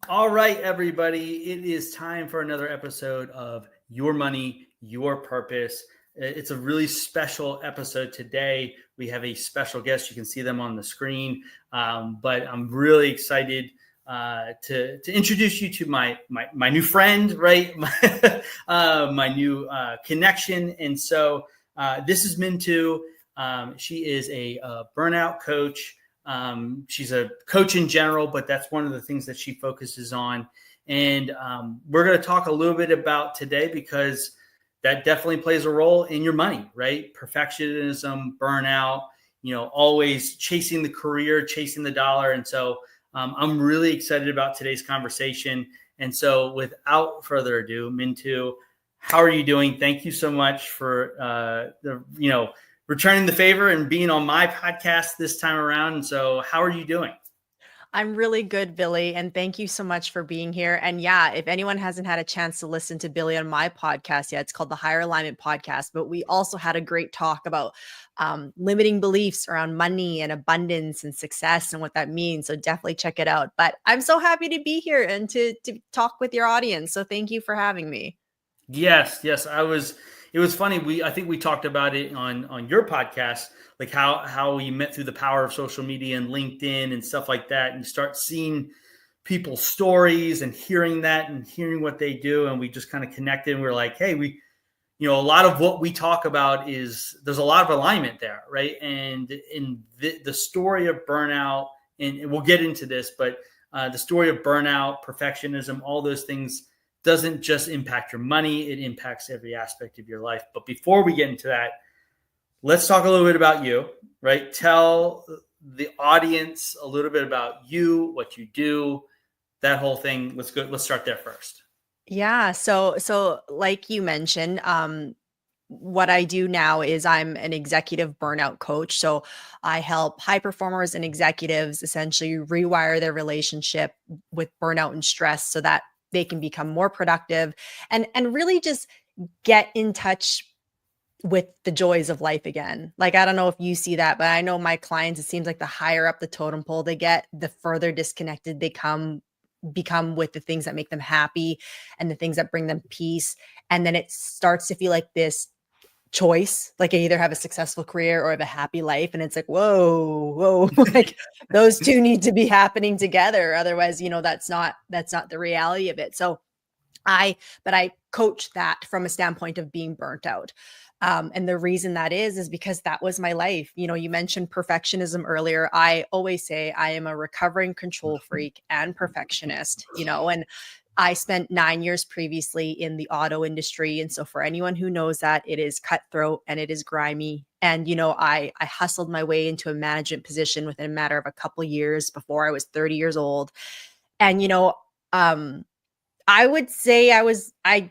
All right, everybody. It is time for another episode of Your Money, Your Purpose. It's a really special episode today. We have a special guest. You can see them on the screen. But I'm really excited to introduce you to my new friend, right? My new connection. And so this is Minh-Tu. She is a burnout coach. She's a coach in general, but that's one of the things that she focuses on. And we're going to talk a little bit about today because that definitely plays a role in your money, right? Perfectionism, burnout, always chasing the career, chasing the dollar. And so I'm really excited about today's conversation. And so without further ado, Minh-Tu, how are you doing? Thank you so much for returning the favor and being on my podcast this time around. And so how are you doing? I'm really good, Billy. And thank you so much for being here. And yeah, if anyone hasn't had a chance to listen to Billy on my podcast yet, it's called the Higher Alignment Podcast. But we also had a great talk about limiting beliefs around money and abundance and success and what that means. So definitely check it out. But I'm so happy to be here and to talk with your audience. So thank you for having me. Yes. It was funny. I think we talked about it on your podcast, like how we met through the power of social media and LinkedIn and stuff like that. And you start seeing people's stories and hearing that and hearing what they do. And we just kind of connected and we're like, hey, a lot of what we talk about there's a lot of alignment there. Right. And in the story of burnout, and we'll get into this, but the story of burnout, perfectionism, all those things doesn't just impact your money, it impacts every aspect of your life. But before we get into that, let's talk a little bit about you, right? Tell the audience a little bit about you, what you do, that whole thing. Let's start there first. Yeah. So like you mentioned, what I do now is I'm an executive burnout coach. So I help high performers and executives essentially rewire their relationship with burnout and stress so that they can become more productive and really just get in touch with the joys of life again. Like, I don't know if you see that, but I know my clients, it seems like the higher up the totem pole they get, the further disconnected they become with the things that make them happy and the things that bring them peace. And then it starts to feel like this choice, like I either have a successful career or I have a happy life. And it's like, whoa, like those two need to be happening together. Otherwise, that's not the reality of it. So I coach that from a standpoint of being burnt out. And the reason that is because that was my life. You mentioned perfectionism earlier. I always say I am a recovering control freak and perfectionist, and I spent 9 years previously in the auto industry. And so for anyone who knows that, it is cutthroat and it is grimy. And, I hustled my way into a management position within a matter of a couple of years before I was 30 years old. And, I would say I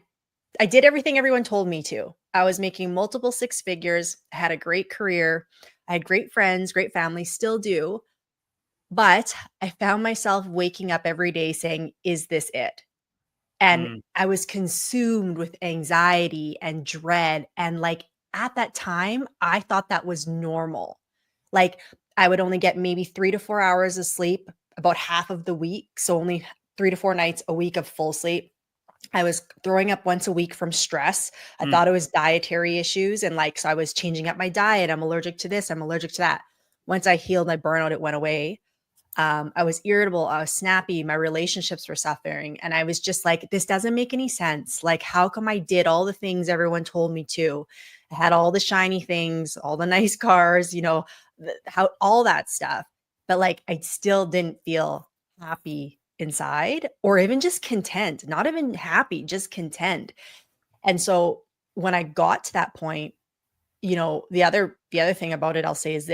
did everything everyone told me to. I was making multiple six figures, had a great career. I had great friends, great family, still do. But I found myself waking up every day saying, is this it? And I was consumed with anxiety and dread. And like at that time, I thought that was normal. Like I would only get maybe 3 to 4 hours of sleep about half of the week. So only 3 to 4 nights a week of full sleep. I was throwing up once a week from stress. I thought it was dietary issues. And so I was changing up my diet. I'm allergic to this. I'm allergic to that. Once I healed my burnout, it went away. I was irritable. I was snappy. My relationships were suffering. And I was just like, this doesn't make any sense. Like, how come I did all the things everyone told me to? I had all the shiny things, all the nice cars, how all that stuff. But I still didn't feel happy inside or even just content, not even happy, just content. And so when I got to that point, the other thing about it, I'll say is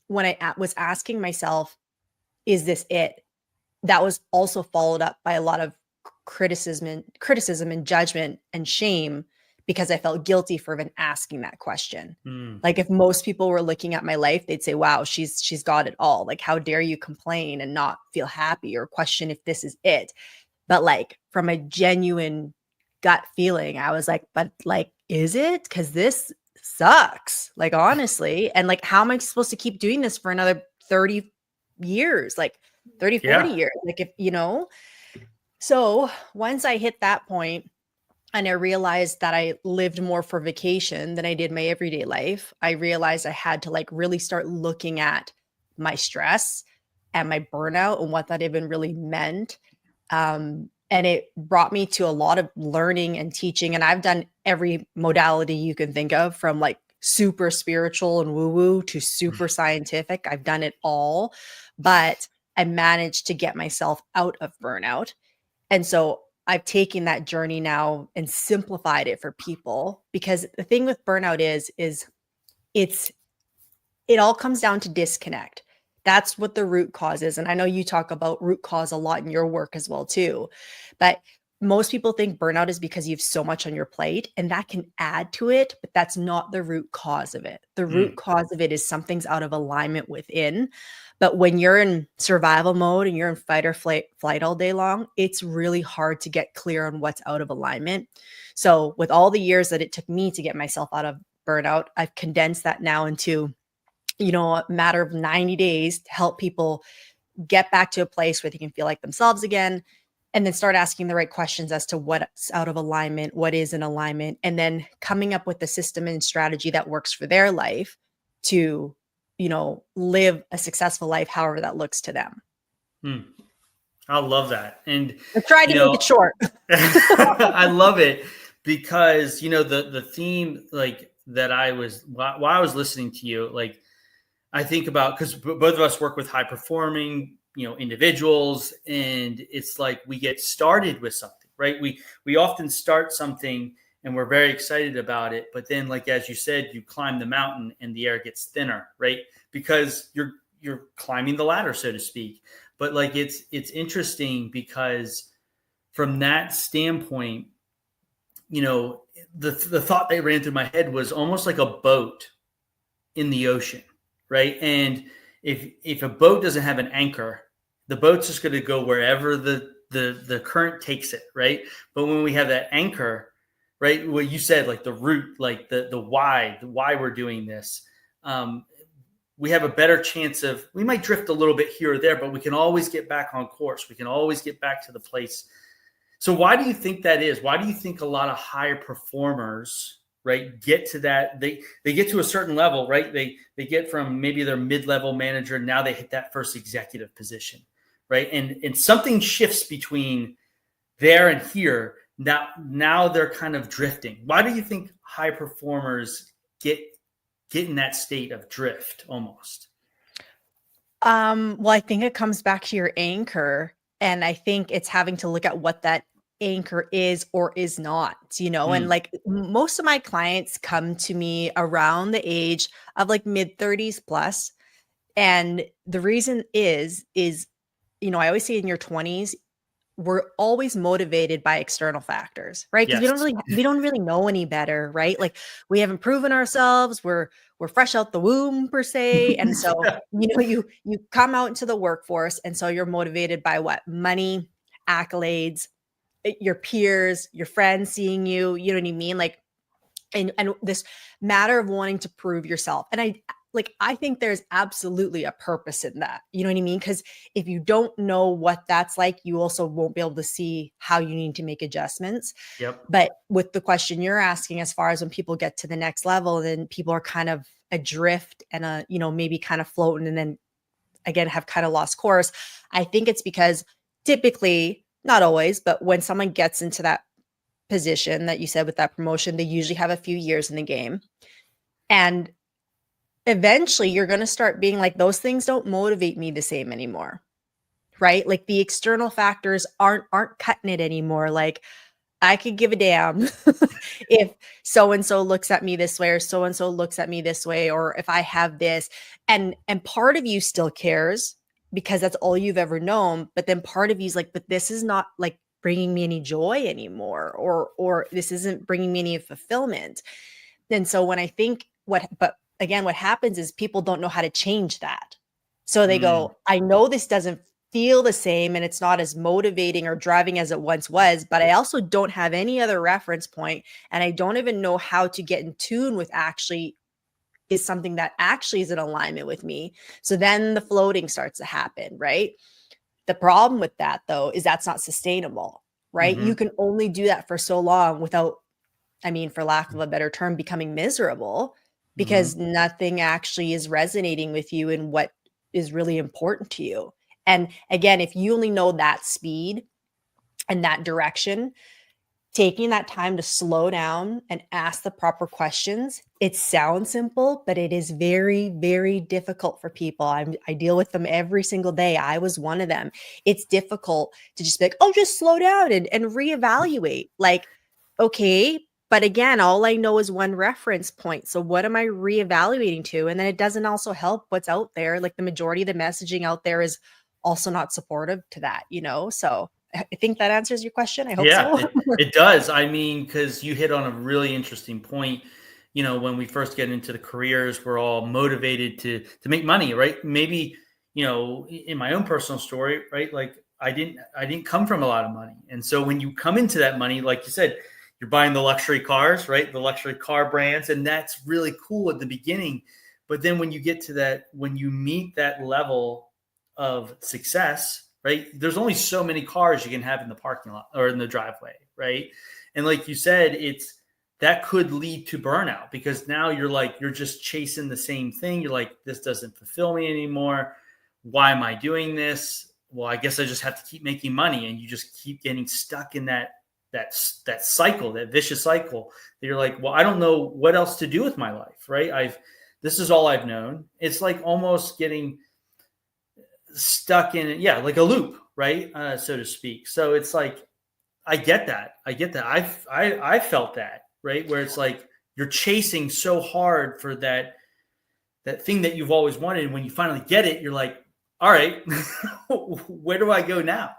when I was asking myself, is this it? That was also followed up by a lot of criticism and judgment and shame because I felt guilty for even asking that question. Like if most people were looking at my life, they'd say, wow, she's got it all. Like, how dare you complain and not feel happy or question if this is it? But from a genuine gut feeling, I was like, but is it? Because this sucks. Honestly. And how am I supposed to keep doing this for another 30 years, 30, 40 years? If So once I hit that point and I realized that I lived more for vacation than I did my everyday life, I realized I had to like really start looking at my stress and my burnout and what that even really meant. And it brought me to a lot of learning and teaching. And I've done every modality you can think of, from like super spiritual and woo woo to super scientific. I've done it all, but I managed to get myself out of burnout. And so I've taken that journey now and simplified it for people, because the thing with burnout is it's it all comes down to disconnect. That's what the root cause is. And I know you talk about root cause a lot in your work as well too. But most people think burnout is because you have so much on your plate, and that can add to it, but that's not the root cause of it. The root Mm, cause of it is something's out of alignment within. But when you're in survival mode and you're in fight or flight all day long, it's really hard to get clear on what's out of alignment. So with all the years that it took me to get myself out of burnout, I've condensed that now into, a matter of 90 days to help people get back to a place where they can feel like themselves again, and then start asking the right questions as to what's out of alignment, what is in alignment, and then coming up with a system and strategy that works for their life to, live a successful life, however that looks to them. mm. I love that. And, I tried you to make know, it short. I love it because, the theme, like, that while I was listening to you, like, I think about, because both of us work with high performing, individuals, and it's like we get started with something, right? We often start something and we're very excited about it, but then, like as you said, you climb the mountain and the air gets thinner, right? Because you're climbing the ladder, so to speak. But like it's interesting because from that standpoint, the thought that ran through my head was almost like a boat in the ocean, right? And if a boat doesn't have an anchor, the boat's just going to go wherever the current takes it, right? But when we have that anchor, right, what you said, like the root, like the why we're doing this, um, we have a better chance of, we might drift a little bit here or there, but we can always get back on course. We can always get back to the place. So why do you think that is? Why do you think a lot of higher performers, right, get to that? They get to a certain level, right? They get from maybe their mid-level manager, now they hit that first executive position, right? And something shifts between there and here. Now they're kind of drifting. Why do you think high performers get in that state of drift almost? Well, I think it comes back to your anchor. And I think it's having to look at what that anchor is or is not, and Mm, like most of my clients come to me around the age of like mid 30s plus. And the reason is, I always say in your 20s, we're always motivated by external factors, right? Because yes. we don't really know any better, right? Like we haven't proven ourselves. We're fresh out the womb per se. And so, you come out into the workforce, and so you're motivated by what? Money, accolades, your peers, your friends seeing you, you know what I mean? Like, and this matter of wanting to prove yourself. And I think there's absolutely a purpose in that. You know what I mean? Because if you don't know what that's like, you also won't be able to see how you need to make adjustments. Yep. But with the question you're asking, as far as when people get to the next level, then people are kind of adrift and maybe kind of floating, and then again have kind of lost course. I think it's because typically, not always, but when someone gets into that position that you said with that promotion, they usually have a few years in the game. And eventually you're going to start being like, those things don't motivate me the same anymore. Right? Like the external factors aren't cutting it anymore. Like I could give a damn if so and so looks at me this way, or so and so looks at me this way, or if I have this. And part of you still cares because that's all you've ever known, but then part of you's like, but this is not like bringing me any joy anymore, or this isn't bringing me any fulfillment. And so when I think but again, what happens is people don't know how to change that. So they Mm, go, I know this doesn't feel the same and it's not as motivating or driving as it once was, but I also don't have any other reference point, and I don't even know how to get in tune with actually is something that actually is in alignment with me. So then the floating starts to happen, right? The problem with that, though, is that's not sustainable, right? You Hmm. can only do that for so long without, I mean, for lack of a better term, becoming miserable, because Hmm. nothing actually is resonating with you and what is really important to you. And again, if you only know that speed and that direction, taking that time to slow down and ask the proper questions, it sounds simple, but it is very, very difficult for people. I deal with them every single day. I was one of them. It's difficult to just be like, oh, just slow down and reevaluate. Like, okay, but again, all I know is one reference point. So what am I reevaluating to? And then it doesn't also help what's out there. Like the majority of the messaging out there is also not supportive to that, you know? So I think that answers your question. I hope Yeah, so. it does. I mean, because you hit on a really interesting point. When we first get into the careers, we're all motivated to make money, right? Maybe in my own personal story, right? Like I didn't come from a lot of money, and so when you come into that money, like you said, you're buying the luxury cars, right? The luxury car brands, and that's really cool at the beginning. But then when you get to that, when you meet that level of success, right? There's only so many cars you can have in the parking lot or in the driveway, right? And like you said, it's that could lead to burnout because now you're just chasing the same thing. You're like, this doesn't fulfill me anymore. Why am I doing this? Well, I guess I just have to keep making money, and you just keep getting stuck in that cycle, that vicious cycle. That you're like, well, I don't know what else to do with my life, right? I've This is all I've known. It's like almost getting stuck in it, yeah, like a loop, right, so to speak. So it's like I get that. I felt that, right, where it's like you're chasing so hard for that thing that you've always wanted, and when you finally get it, you're like, all right, where do I go now?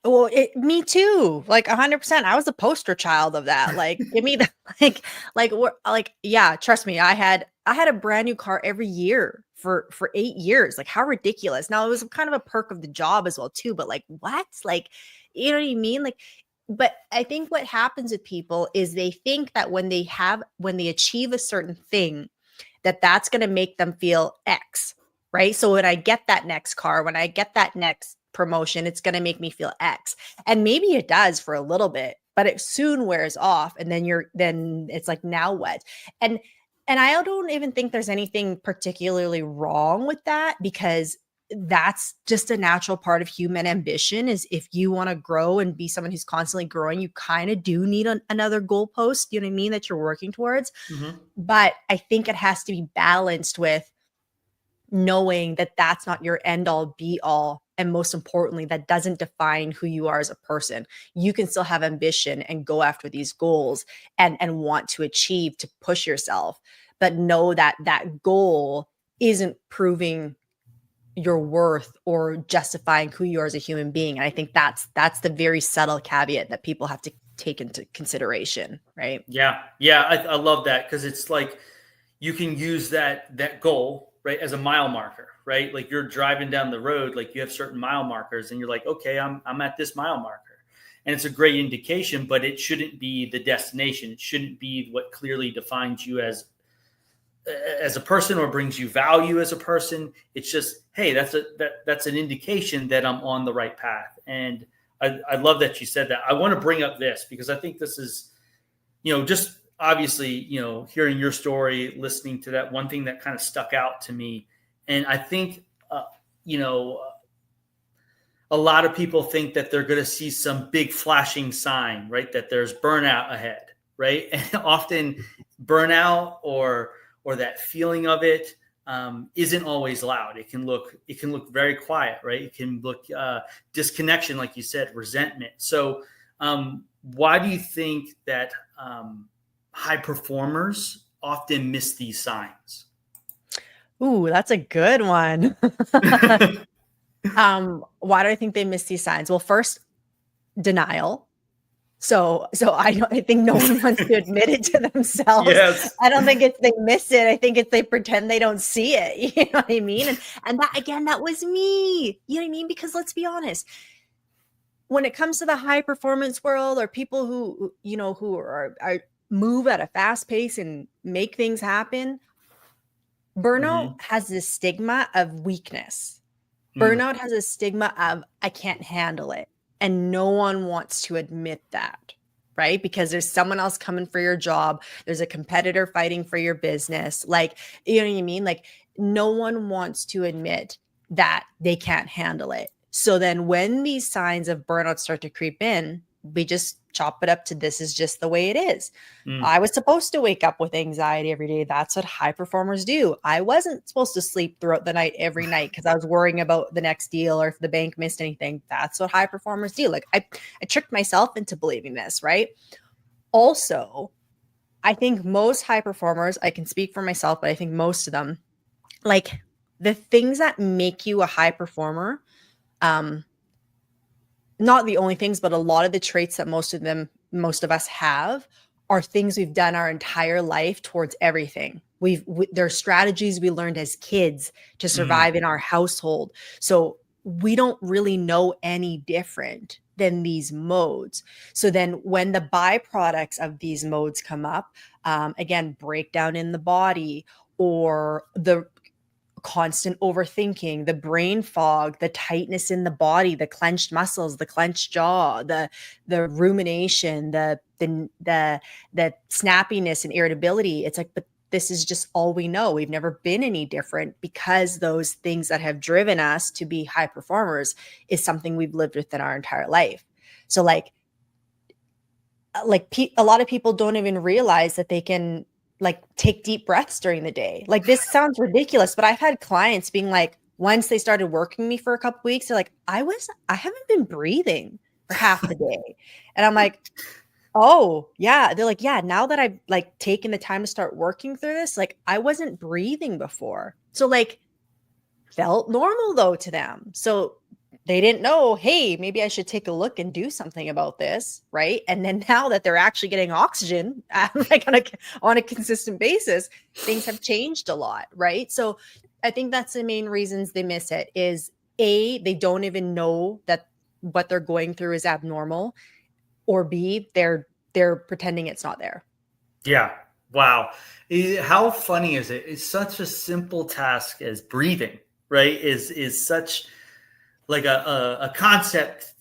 Well, me too. Like 100%. I was a poster child of that. Like, give me the yeah, trust me. I had a brand new car every year for 8 years. Like how ridiculous. Now it was kind of a perk of the job as well too, but like what? Like, you know what I mean? Like, but I think what happens with people is they think that when they achieve a certain thing, that that's going to make them feel X, right? So when I get that next car, when I get that next promotion, it's going to make me feel X. And maybe it does for a little bit, but it soon wears off. And then it's like, now what? And, and I don't even think there's anything particularly wrong with that, because that's just a natural part of human ambition. Is if you want to grow and be someone who's constantly growing, you kind of do need another goalpost, you know what I mean, that you're working towards. Hmm. But I think it has to be balanced with knowing that that's not your end all be all. And most importantly, that doesn't define who you are as a person. You can still have ambition and go after these goals and want to achieve, to push yourself, but know that that goal isn't proving your worth or justifying who you are as a human being. And I think that's the very subtle caveat that people have to take into consideration, right? Yeah, I love that because it's like you can use that goal, right, as a mile marker, right? Like you're driving down the road, like you have certain mile markers, and you're like, okay, I'm at this mile marker, and it's a great indication, but it shouldn't be the destination. It shouldn't be what clearly defines you as a person or brings you value as a person. It's just, hey, that's an indication that I'm on the right path. And I love that you said that. I want to bring up this because I think this is, just obviously, hearing your story, listening to that, one thing that kind of stuck out to me. And I think, you know, a lot of people think that they're going to see some big flashing sign, right? That there's burnout ahead, right? And often burnout or that feeling of it isn't always loud. It can look very quiet, right? It can look disconnection, like you said, resentment. So why do you think that high performers often miss these signs? Ooh, that's a good one. Why do I think they miss these signs? Well, first, denial. So I think no one wants to admit it to themselves. Yes. I don't think it's they miss it. I think it's they pretend they don't see it. You know what I mean? And that, again, that was me. You know what I mean? Because let's be honest, when it comes to the high performance world, or people who are move at a fast pace and make things happen, burnout Hmm. has this stigma of weakness. Mm, Burnout has a stigma of I can't handle it. And no one wants to admit that, right? Because there's someone else coming for your job, there's a competitor fighting for your business. Like, you know what I mean? Like, no one wants to admit that they can't handle it. So then when these signs of burnout start to creep in, we just chop it up to this is just the way it is. mm, I was supposed to wake up with anxiety every day. That's what high performers do. I wasn't supposed to sleep throughout the night every night because I was worrying about the next deal or if the bank missed anything. That's what high performers do. Like I tricked myself into believing this, right? Also, I think most high performers, I can speak for myself, but I think most of them, like the things that make you a high performer, um, not the only things, but a lot of the traits that most of us have are things we've done our entire life towards everything. There are strategies we learned as kids to mm. survive in our household. So we don't really know any different than these modes. So then when the byproducts of these modes come up, again, breakdown in the body or the constant overthinking, the brain fog, the tightness in the body, the clenched muscles, the clenched jaw, the rumination, the snappiness and irritability. It's like, but this is just all we know. We've never been any different because those things that have driven us to be high performers is something we've lived with in our entire life. So a lot of people don't even realize that they can like take deep breaths during the day. Like this sounds ridiculous, but I've had clients being like, once they started working me for a couple weeks, they're like, I haven't been breathing for half the day. And I'm like, oh yeah. They're like, yeah, now that I've like taken the time to start working through this, like I wasn't breathing before. So like felt normal though to them. So they didn't know, hey, maybe I should take a look and do something about this, right? And then now that they're actually getting oxygen like on a consistent basis, things have changed a lot, right? So I think that's the main reasons they miss it is A, they don't even know that what they're going through is abnormal, or B, they're pretending it's not there. Yeah. Wow. How funny is it? It's such a simple task as breathing, right? Is such like a concept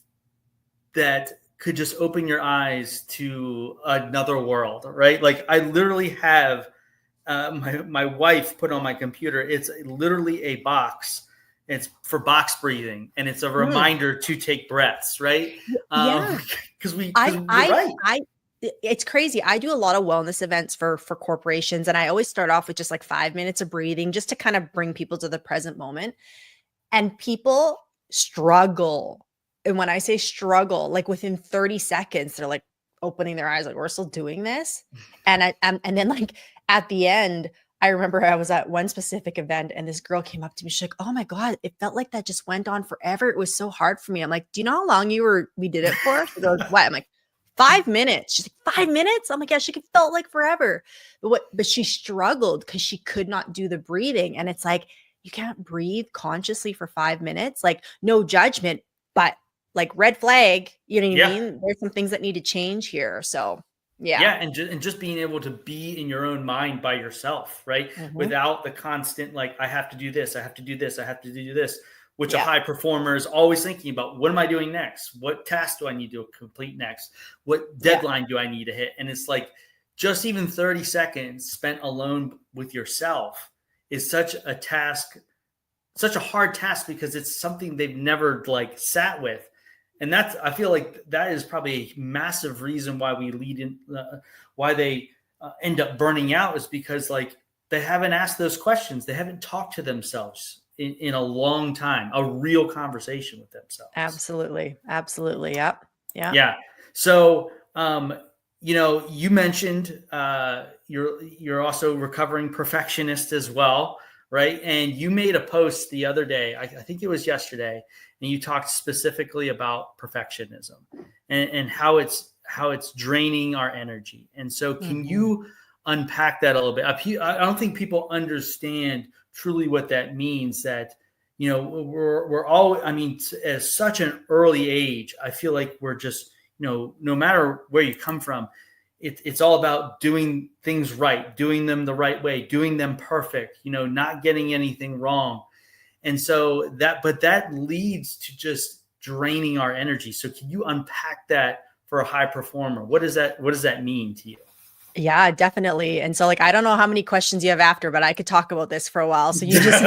that could just open your eyes to another world, right? Like I literally have my wife put on my computer. It's literally a box. It's for box breathing, and it's a Mm. reminder to take breaths, right? Yeah. Because you're right. It's crazy. I do a lot of wellness events for corporations, and I always start off with just like 5 minutes of breathing just to kind of bring people to the present moment. And people struggle. And when I say struggle, like within 30 seconds, they're like opening their eyes, like, we're still doing this. And then like at the end, I remember I was at one specific event and this girl came up to me. She's like, oh my God, it felt like that just went on forever. It was so hard for me. I'm like, do you know how long we did it for? She goes, what? I'm like, 5 minutes. She's like, 5 minutes? I'm like, yeah, she felt like forever. But she struggled because she could not do the breathing. And it's like, you can't breathe consciously for 5 minutes. Like, no judgment, but like red flag, you know what I Yeah. mean? There's some things that need to change here. So Yeah, yeah. and just being able to be in your own mind by yourself, right? Mhm. Without the constant like I have to do this, I have to do this, I have to do this, which a Yeah. high performer is always thinking about. What am I doing next? What task do I need to complete next? What Yeah. deadline do I need to hit? And it's like just even 30 seconds spent alone with yourself is such a task, such a hard task because it's something they've never like sat with. And that's, I feel like that is probably a massive reason why we lead in, why they end up burning out is because like they haven't asked those questions. They haven't talked to themselves in a long time, a real conversation with themselves. Absolutely. Absolutely. Yep. Yeah. Yeah. So, you mentioned you're also recovering perfectionist as well, right? And you made a post the other day, I think it was yesterday, and you talked specifically about perfectionism and how it's draining our energy. And so, can Mhm. you unpack that a little bit? I don't think people understand truly what that means. That we're all, I mean, at such an early age, I feel like we're just, no matter where you come from, it's all about doing things right, doing them the right way, doing them perfect, not getting anything wrong. And so that leads to just draining our energy. So can you unpack that for a high performer? What does that mean to you? Yeah, definitely. And so like, I don't know how many questions you have after, but I could talk about this for a while. So you just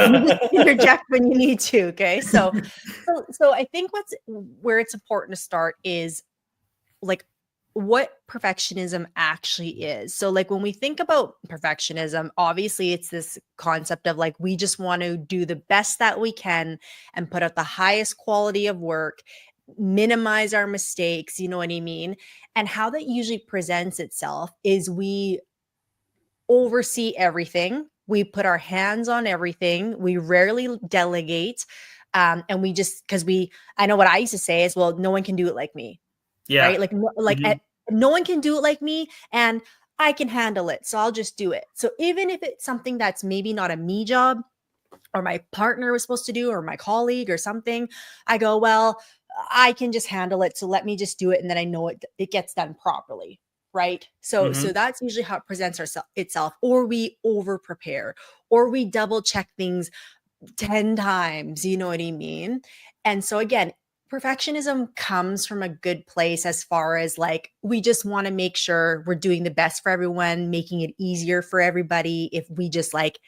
interject when you need to. Okay. So I think where it's important to start is like what perfectionism actually is. So like when we think about perfectionism, obviously it's this concept of like we just want to do the best that we can and put out the highest quality of work, minimize our mistakes, you know what I mean? And how that usually presents itself is we oversee everything. We put our hands on everything. We rarely delegate. And we just, I know what I used to say is, well, no one can do it like me, Yeah. right? Like, Mhm. no one can do it like me, and I can handle it. So I'll just do it. So even if it's something that's maybe not a me job or my partner was supposed to do, or my colleague or something, I go, well, I can just handle it. So let me just do it. And then I know it gets done properly. Right. So Mhm. that's usually how it presents itself, or we over prepare, or we double check things 10 times, you know what I mean? And so again, perfectionism comes from a good place as far as like we just want to make sure we're doing the best for everyone, making it easier for everybody if we just like,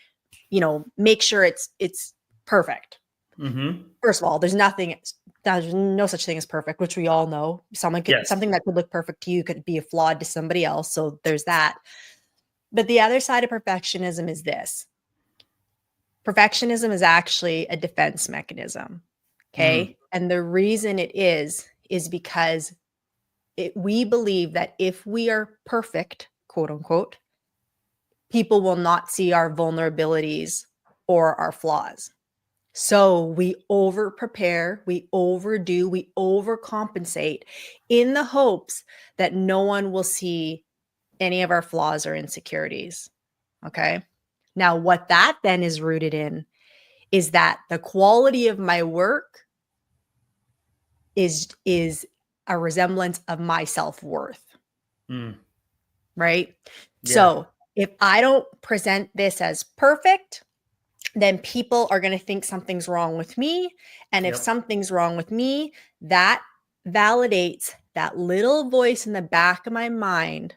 make sure it's perfect. Mhm. First of all, there's no such thing as perfect, which we all know. Yes. Something that could look perfect to you could be a flawed to somebody else. So there's that. But the other side of perfectionism is this. Perfectionism is actually a defense mechanism. Mm. Okay. And the reason it is because we believe that if we are perfect, quote unquote, people will not see our vulnerabilities or our flaws. So we over prepare, we overdo, we overcompensate in the hopes that no one will see any of our flaws or insecurities. Okay. Now, what that then is rooted in is that the quality of my work is a resemblance of my self-worth, Mm. right? Yeah. So if I don't present this as perfect, then people are going to think something's wrong with me. And if Yep. something's wrong with me, that validates that little voice in the back of my mind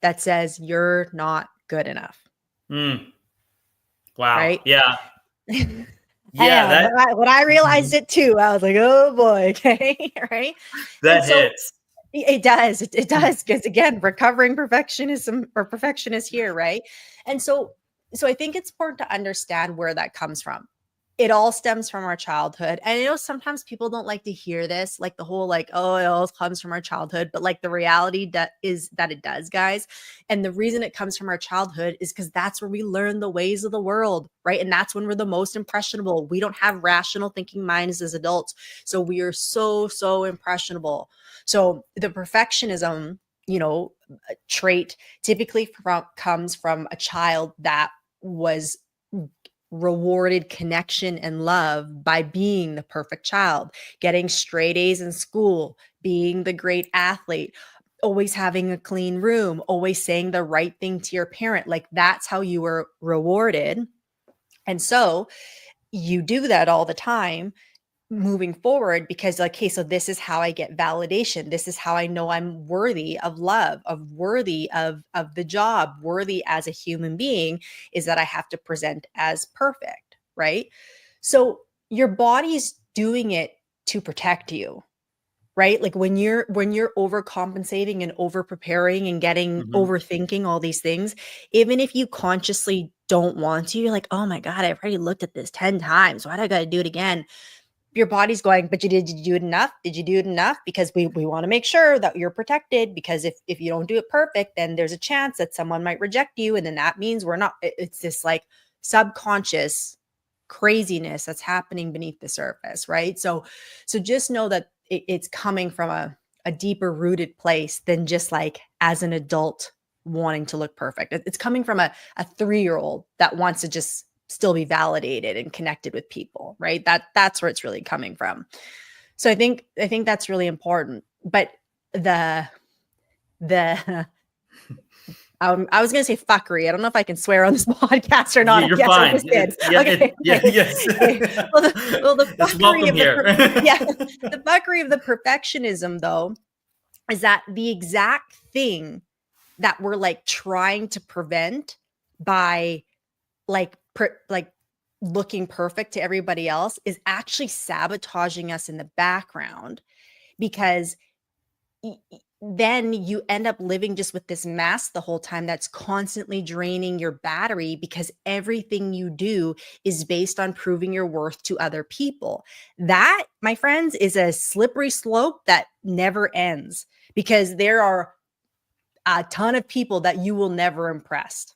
that says, you're not good enough. Mm. Wow. Right. Yeah. I Yeah, know. When I realized Mhm. it too, I was like, oh boy. Okay. Right. And That so hits. it does. It does. Because again, recovering perfectionism or perfectionist here, right? And so I think it's important to understand where that comes from. It all stems from our childhood. And I know sometimes people don't like to hear this, like the whole like, oh, it all comes from our childhood. But like the reality that is that it does, guys. And the reason it comes from our childhood is because that's where we learn the ways of the world, right? And that's when we're the most impressionable. We don't have rational thinking minds as adults. So we are so impressionable. So the perfectionism, trait typically comes from a child that was rewarded connection and love by being the perfect child, getting straight A's in school, being the great athlete, always having a clean room, always saying the right thing to your parent. Like that's how you were rewarded. And so you do that all the time moving forward because like, okay, so this is how I get validation. This is how I know I'm worthy of love, of worthy of the job, worthy as a human being, is that I have to present as perfect, right? So your body's doing it to protect you, right? Like when you're overcompensating and over preparing and getting Mhm. overthinking all these things, even if you consciously don't want to, you're like, oh my God, I've already looked at this 10 times. Why do I got to do it again? Your body's going, but did you do it enough? Did you do it enough? Because we want to make sure that you're protected, because if you don't do it perfect, then there's a chance that someone might reject you. And then that means we're not, it's this like subconscious craziness that's happening beneath the surface. Right. So just know that it's coming from a deeper rooted place than just like as an adult wanting to look perfect. It's coming from a 3-year-old that wants to just still be validated and connected with people, right? That's where it's really coming from. So I think that's really important. But the I was going to say fuckery. I don't know if I can swear on this podcast or not. I You're guess I fine. just did. Yeah, Okay. yeah, Okay. yes. Okay. Well, the It's fuckery welcome of here. yeah, the fuckery of the perfectionism though is that the exact thing that we're like trying to prevent by like looking perfect to everybody else is actually sabotaging us in the background because then you end up living just with this mask the whole time that's constantly draining your battery because everything you do is based on proving your worth to other people. That, my friends, is a slippery slope that never ends because there are a ton of people that you will never impress.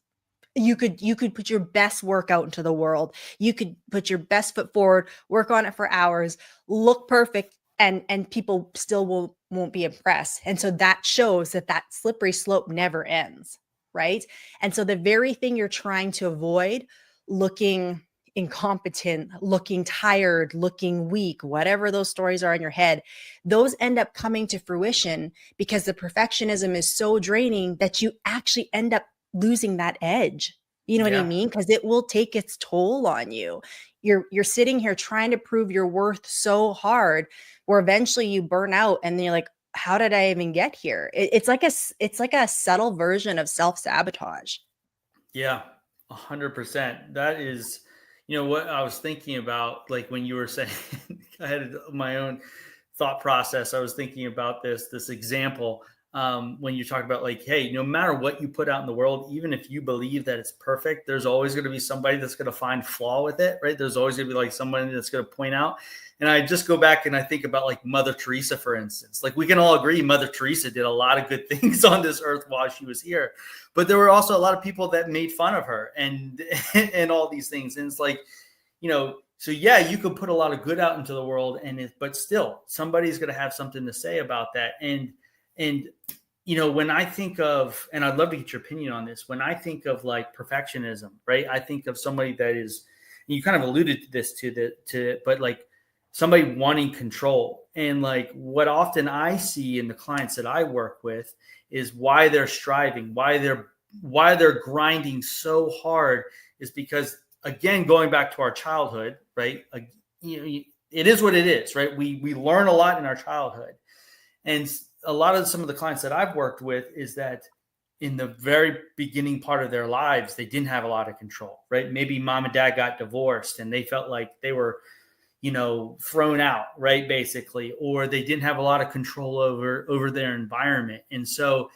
You could put your best work out into the world. You could put your best foot forward, work on it for hours, look perfect, and people still won't be impressed. And so that shows that slippery slope never ends, right? And so the very thing you're trying to avoid, looking incompetent, looking tired, looking weak, whatever those stories are in your head, those end up coming to fruition because the perfectionism is so draining that you actually end up losing that edge. You know what I Yeah. mean? Because it will take its toll on you. You're sitting here trying to prove your worth so hard where eventually you burn out and then you're like, how did I even get here? It's like a subtle version of self-sabotage. Yeah, 100%. That is, what I was thinking about, like when you were saying, I had my own thought process. I was thinking about this example when you talk about like, hey, no matter what you put out in the world, even if you believe that it's perfect, there's always going to be somebody that's going to find flaw with it, right? There's always going to be like somebody that's going to point out. And I just go back and I think about like Mother Teresa, for instance. Like we can all agree Mother Teresa did a lot of good things on this earth while she was here. But there were also a lot of people that made fun of her and and all these things. And it's like, so yeah, you could put a lot of good out into the world, but still somebody's going to have something to say about that. And when I think of, and I'd love to get your opinion on this, when I think of like perfectionism, right? I think of somebody that is, you kind of alluded to this but like somebody wanting control. And like what often I see in the clients that I work with is why they're striving, why they're grinding so hard is because, again, going back to our childhood, right? It is what it is, right? We learn a lot in our childhood. And a lot of some of the clients that I've worked with is that in the very beginning part of their lives, they didn't have a lot of control, right? Maybe mom and dad got divorced and they felt like they were, thrown out, right? Basically, or they didn't have a lot of control over their environment. And so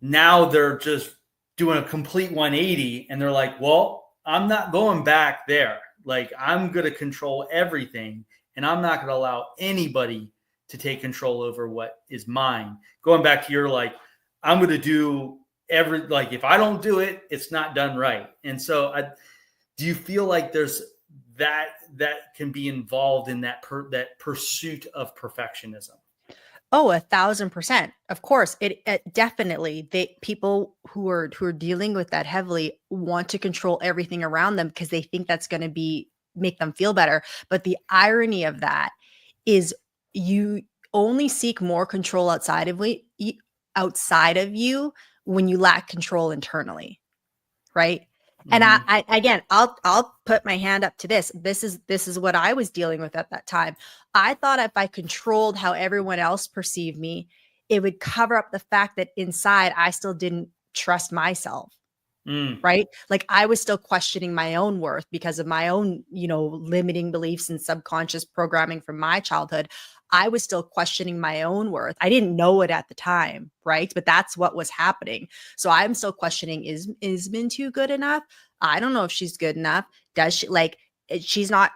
now they're just doing a complete 180 and they're like, well, I'm not going back there. Like I'm going to control everything and I'm not going to allow anybody to take control over what is mine. Going back to your, like, I'm going to do like, if I don't do it, it's not done right. And so do you feel like there's that can be involved in that pursuit of perfectionism? Oh, 1,000%. Of course, it definitely people who are dealing with that heavily want to control everything around them because they think that's going to make them feel better. But the irony of that is you only seek more control outside of you when you lack control internally, right? And Mm-hmm. I again, I'll put my hand up to this. This is what I was dealing with at that time. I thought if I controlled how everyone else perceived me, it would cover up the fact that inside I still didn't trust myself. Mm. Right? Like I was still questioning my own worth because of my own, limiting beliefs and subconscious programming from my childhood. I was still questioning my own worth. I didn't know it at the time, right? But that's what was happening. So I'm still questioning, is Minh-Tu good enough? I don't know if she's good enough. Does she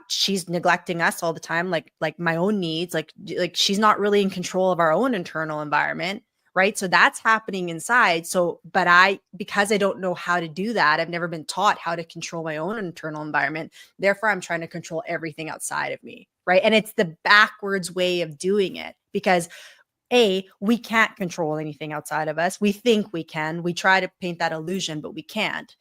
she's neglecting us all the time, like my own needs, like she's not really in control of our own internal environment, right? So that's happening inside. So, but because I don't know how to do that, I've never been taught how to control my own internal environment. Therefore, I'm trying to control everything outside of me, right? And it's the backwards way of doing it because we can't control anything outside of us. We think we can. We try to paint that illusion, but we can't.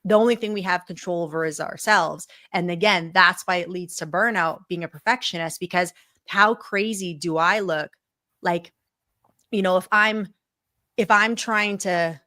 The only thing we have control over is ourselves. And again, that's why it leads to burnout, being a perfectionist, because how crazy do I look? Like, if I'm trying to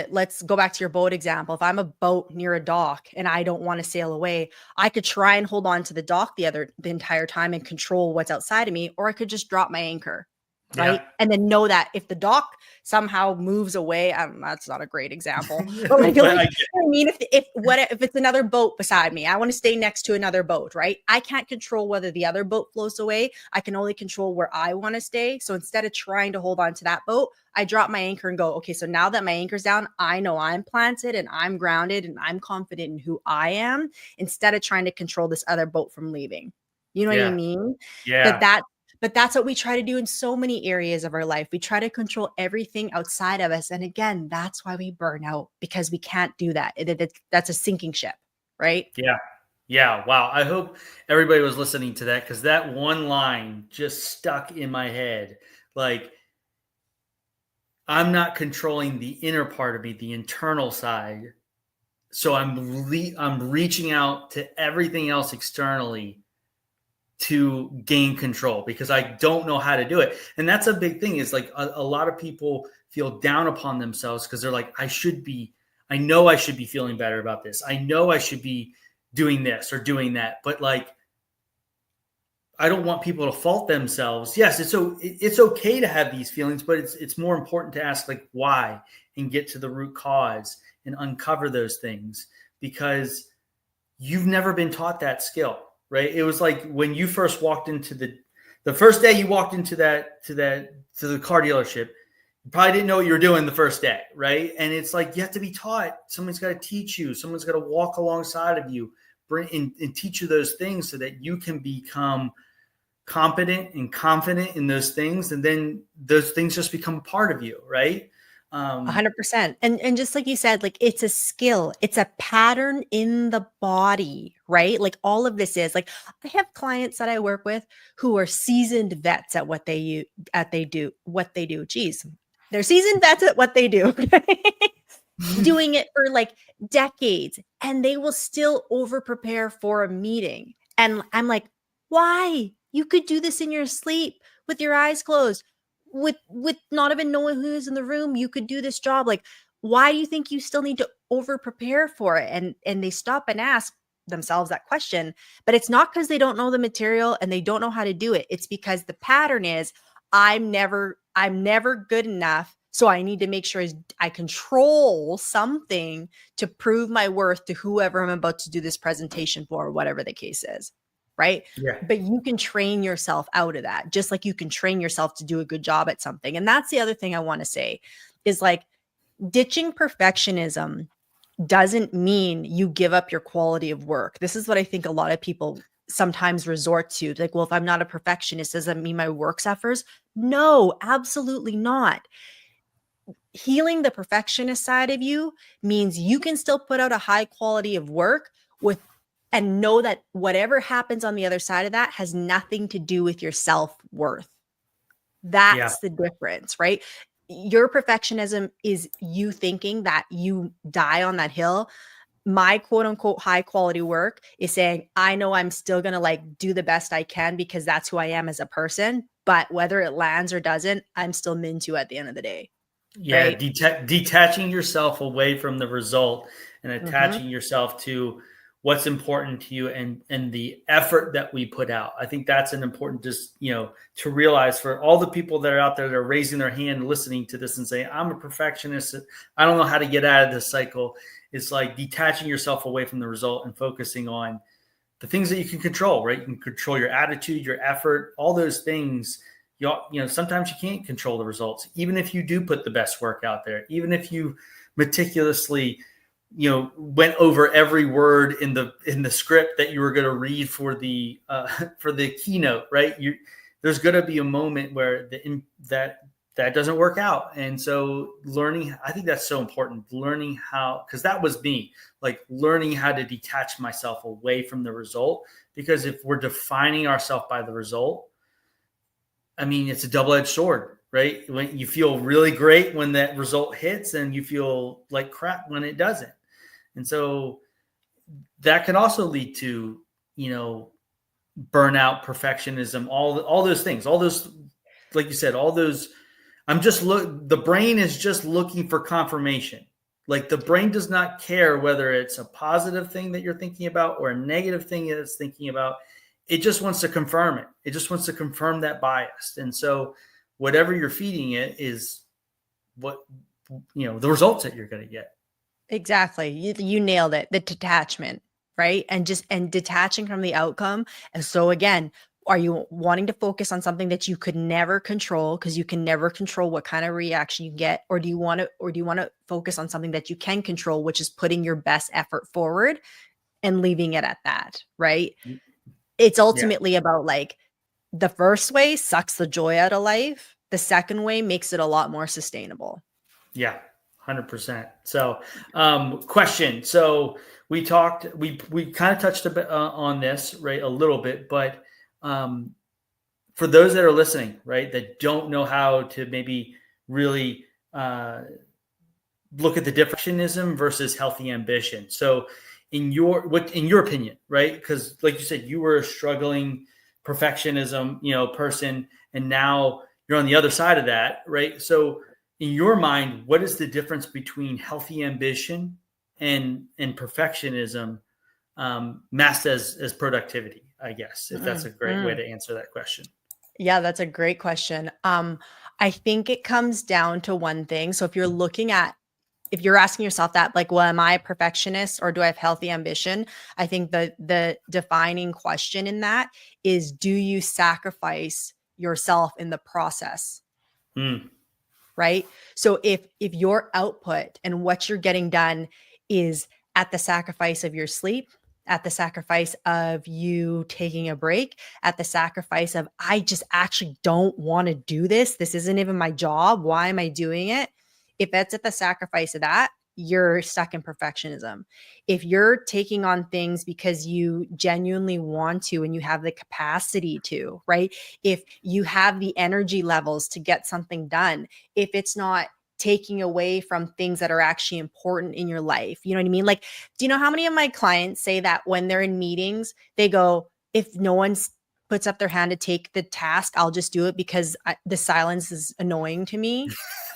let's go back to your boat example. If I'm a boat near a dock and I don't want to sail away, I could try and hold on to the dock the entire time and control what's outside of me, or I could just drop my anchor. Yeah. Right. And then know that if the dock somehow moves away, that's not a great example, but like, But I I mean, if it's another boat beside me, I want to stay next to another boat, right? I can't control whether the other boat floats away. I can only control where I want to stay. So instead of trying to hold on to that boat, I drop my anchor and go, okay, so now that my anchor's down, I know I'm planted and I'm grounded and I'm confident in who I am, instead of trying to control this other boat from leaving. You know what I yeah. mean? Yeah. But that's what we try to do in so many areas of our life. We try to control everything outside of us. And again, that's why we burn out, because we can't do that. That's a sinking ship, right? Yeah. Yeah. Wow. I hope everybody was listening to that, because that one line just stuck in my head. Like, I'm not controlling the inner part of me, the internal side. So I'm reaching out to everything else externally to gain control, because I don't know how to do it. And that's a big thing, is like a lot of people feel down upon themselves because they're like, I know I should be feeling better about this. I know I should be doing this or doing that. But like, I don't want people to fault themselves. Yes, it's okay to have these feelings, but it's more important to ask like why, and get to the root cause and uncover those things, because you've never been taught that skill, right? It was like when you first walked into the first day you walked into the car dealership, you probably didn't know what you were doing the first day, right? And it's like you have to be taught. Someone's got to teach you. Someone's got to walk alongside of you, bring and teach you those things so that you can become competent and confident in those things, and then those things just become a part of you, right? 100%. And just like you said, like it's a skill, it's a pattern in the body, right? Like all of this is like, I have clients that I work with who are seasoned vets at what what they do. Geez, they're seasoned vets at what they do. Doing it for like decades, and they will still over prepare for a meeting. And I'm like, why? You could do this in your sleep with your eyes closed, with not even knowing who's in the room. You could do this job. Like, why do you think you still need to over prepare for it? And they stop and ask themselves that question. But it's not because they don't know the material and they don't know how to do it. It's because the pattern is, I'm never good enough. So I need to make sure I control something to prove my worth to whoever I'm about to do this presentation for, or whatever the case is. Right. Yeah. But you can train yourself out of that, just like you can train yourself to do a good job at something. And that's the other thing I want to say is like, ditching perfectionism doesn't mean you give up your quality of work. This is what I think a lot of people sometimes resort to. Like, well, if I'm not a perfectionist, does that mean my work suffers? No, absolutely not. Healing the perfectionist side of you means you can still put out a high quality of work and know that whatever happens on the other side of that has nothing to do with your self-worth. Yeah. That's the difference, right? Your perfectionism is you thinking that you die on that hill. My quote unquote high quality work is saying, I know I'm still going to like do the best I can because that's who I am as a person. But whether it lands or doesn't, I'm still Minh-Tu at the end of the day. Yeah. Right. Detaching yourself away from the result and Mm-hmm. attaching yourself to what's important to you, and the effort that we put out. I think that's an important, just, to realize for all the people that are out there that are raising their hand, listening to this and saying, I'm a perfectionist, I don't know how to get out of this cycle. It's like detaching yourself away from the result and focusing on the things that you can control, right? You can control your attitude, your effort, all those things. Sometimes you can't control the results, even if you do put the best work out there, even if you meticulously, went over every word in the script that you were going to read for the keynote, right? There's going to be a moment where that doesn't work out. And so I think that's so important, learning how, because that was me, like learning how to detach myself away from the result. Because if we're defining ourselves by the result, I mean, it's a double-edged sword, right? When you feel really great when that result hits, and you feel like crap when it doesn't. And so that can also lead to, burnout, perfectionism, all those things, all those, like you said, all those. The brain is just looking for confirmation. Like the brain does not care whether it's a positive thing that you're thinking about or a negative thing that it's thinking about. It just wants to confirm it. It just wants to confirm that bias. And so whatever you're feeding it is what, the results that you're going to get. Exactly. You nailed it. The detachment, right? And detaching from the outcome. And so again, are you wanting to focus on something that you could never control because you can never control what kind of reaction you get, or do you want to focus on something that you can control, which is putting your best effort forward and leaving it at that, right? It's Yeah. ultimately about like the first way sucks the joy out of life. The second way makes it a lot more sustainable. Yeah. 100%. So, question. So we kind of touched a bit on this, right? A little bit, but, for those that are listening, right, that don't know how to maybe really, look at the perfectionism versus healthy ambition. So, in your opinion, right? Because, like you said, you were a struggling perfectionism, person, and now you're on the other side of that, right? So, in your mind, what is the difference between healthy ambition and perfectionism, masked as productivity? I guess if that's a great way Mm. to answer that question. Yeah, that's a great question. I think it comes down to one thing. So if you're asking yourself that, like, well, am I a perfectionist or do I have healthy ambition? I think the defining question in that is, do you sacrifice yourself in the process? Mm, Right? So if your output and what you're getting done is at the sacrifice of your sleep, at the sacrifice of you taking a break, at the sacrifice of I just actually don't want to do this. This isn't even my job. Why am I doing it? If that's at the sacrifice of that, you're stuck in perfectionism. If you're taking on things because you genuinely want to and you have the capacity to, right? If you have the energy levels to get something done, if it's not taking away from things that are actually important in your life. You know what I mean? Like, do you know how many of my clients say that when they're in meetings, they go, if no one puts up their hand to take the task, I'll just do it because the silence is annoying to me.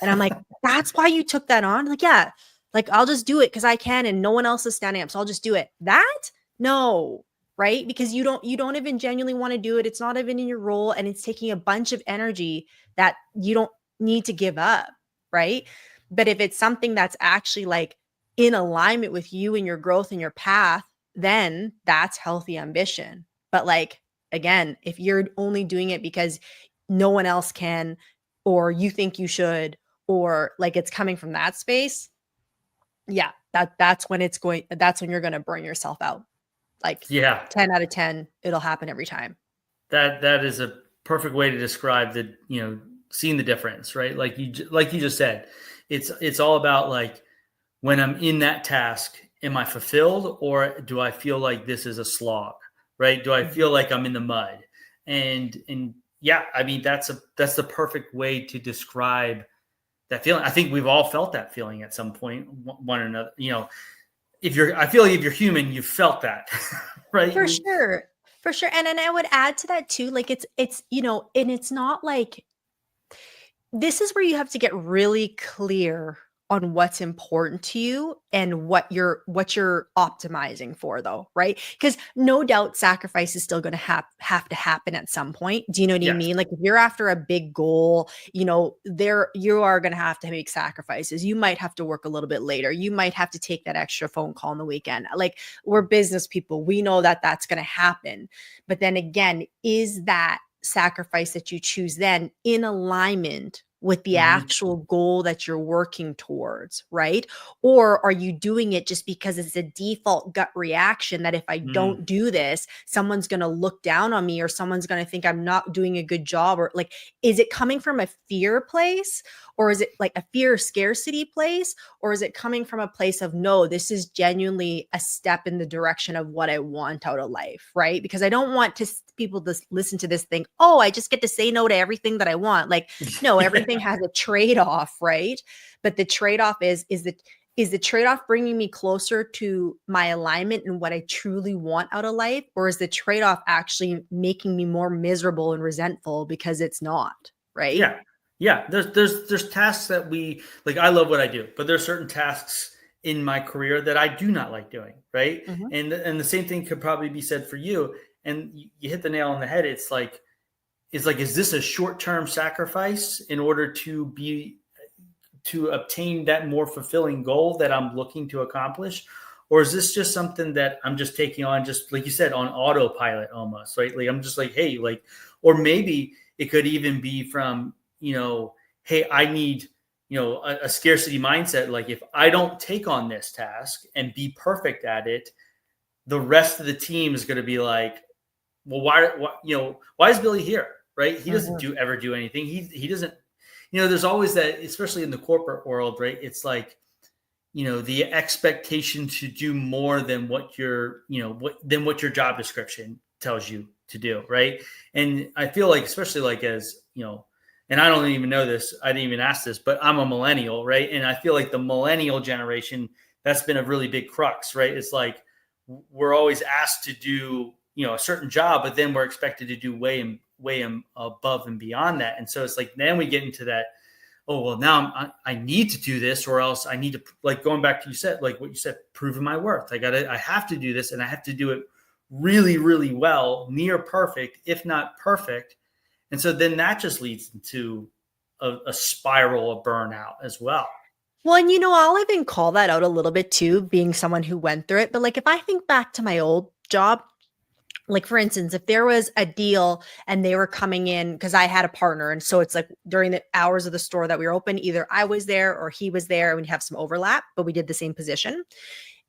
And I'm like, that's why you took that on? Like, yeah, like I'll just do it because I can and no one else is standing up. So I'll just do it. That? No, right? Because you don't even genuinely want to do it. It's not even in your role and it's taking a bunch of energy that you don't need to give up, right? But if it's something that's actually like in alignment with you and your growth and your path, then that's healthy ambition. But like again, if you're only doing it because no one else can or you think you should or like it's coming from that space, yeah, that's when you're going to burn yourself out. Like yeah. 10 out of 10, it'll happen every time. That is a perfect way to describe the, seeing the difference, right? Like you just said, it's all about like, when I'm in that task, am I fulfilled or do I feel like this is a slog, right? Do I feel Mhm. like I'm in the mud? And yeah, I mean that's the perfect way to describe that feeling. I think we've all felt that feeling at some point, one another. I feel like if you're human, you've felt that, right? For sure. For sure. And then I would add to that too, like and it's not like this is where you have to get really clear on what's important to you and what you're optimizing for though, right? Because no doubt sacrifice is still going to have to happen at some point. Do you know what I Yes. mean? Like if you're after a big goal, there you are going to have to make sacrifices. You might have to work a little bit later. You might have to take that extra phone call on the weekend. Like we're business people. We know that that's going to happen. But then again, is that sacrifice that you choose then in alignment with the Mhm. actual goal that you're working towards, right? Or are you doing it just because it's a default gut reaction that if I Mm. don't do this, someone's going to look down on me or someone's going to think I'm not doing a good job? Or like, is it coming from a fear place or is it like a fear scarcity place? Or is it coming from a place of no, this is genuinely a step in the direction of what I want out of life, right? Because I don't want people to listen to this thing, oh, I just get to say no to everything that I want. Like, no, everything has a trade-off, right? But the trade-off is the trade-off bringing me closer to my alignment and what I truly want out of life, or is the trade-off actually making me more miserable and resentful because it's not, right? Yeah. Yeah. There's tasks that we like. I love what I do, but there's certain tasks in my career that I do not like doing, right? Mhm. And the same thing could probably be said for you. And you hit the nail on the head. It's like, is this a short-term sacrifice in order to obtain that more fulfilling goal that I'm looking to accomplish? Or is this just something that I'm just taking on, just like you said, on autopilot almost, right? Like I'm just like, hey, like, or maybe it could even be from, hey, I need, a scarcity mindset. Like if I don't take on this task and be perfect at it, the rest of the team is going to be like, well, why is Billy here? Right? He doesn't Mhm. ever do anything. He doesn't, there's always that, especially in the corporate world, right? It's like, the expectation to do more than what your job description tells you to do, right? And I feel like, especially like as and I don't even know this, I didn't even ask this, but I'm a millennial, right? And I feel like the millennial generation, that's been a really big crux, right? It's like we're always asked to do a certain job, but then we're expected to do way above and beyond that. And so it's like then we get into that, oh well, now I need to do this, or else I need to, like, going back to what you said, proving my worth. I have to do this, and I have to do it really, really well, near perfect, if not perfect. And so then that just leads into a spiral of burnout as well. Well, and I'll even call that out a little bit too, being someone who went through it. But like if I think back to my old job, like for instance, if there was a deal and they were coming in because I had a partner, and so it's like during the hours of the store that we were open, either I was there or he was there, and we'd have some overlap, but we did the same position.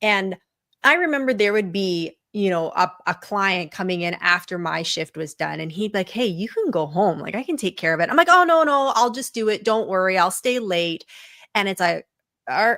And I remember there would be, a client coming in after my shift was done, and he'd be like, "Hey, you can go home. Like I can take care of it." I'm like, "Oh, no, no, I'll just do it. Don't worry. I'll stay late." And it's like,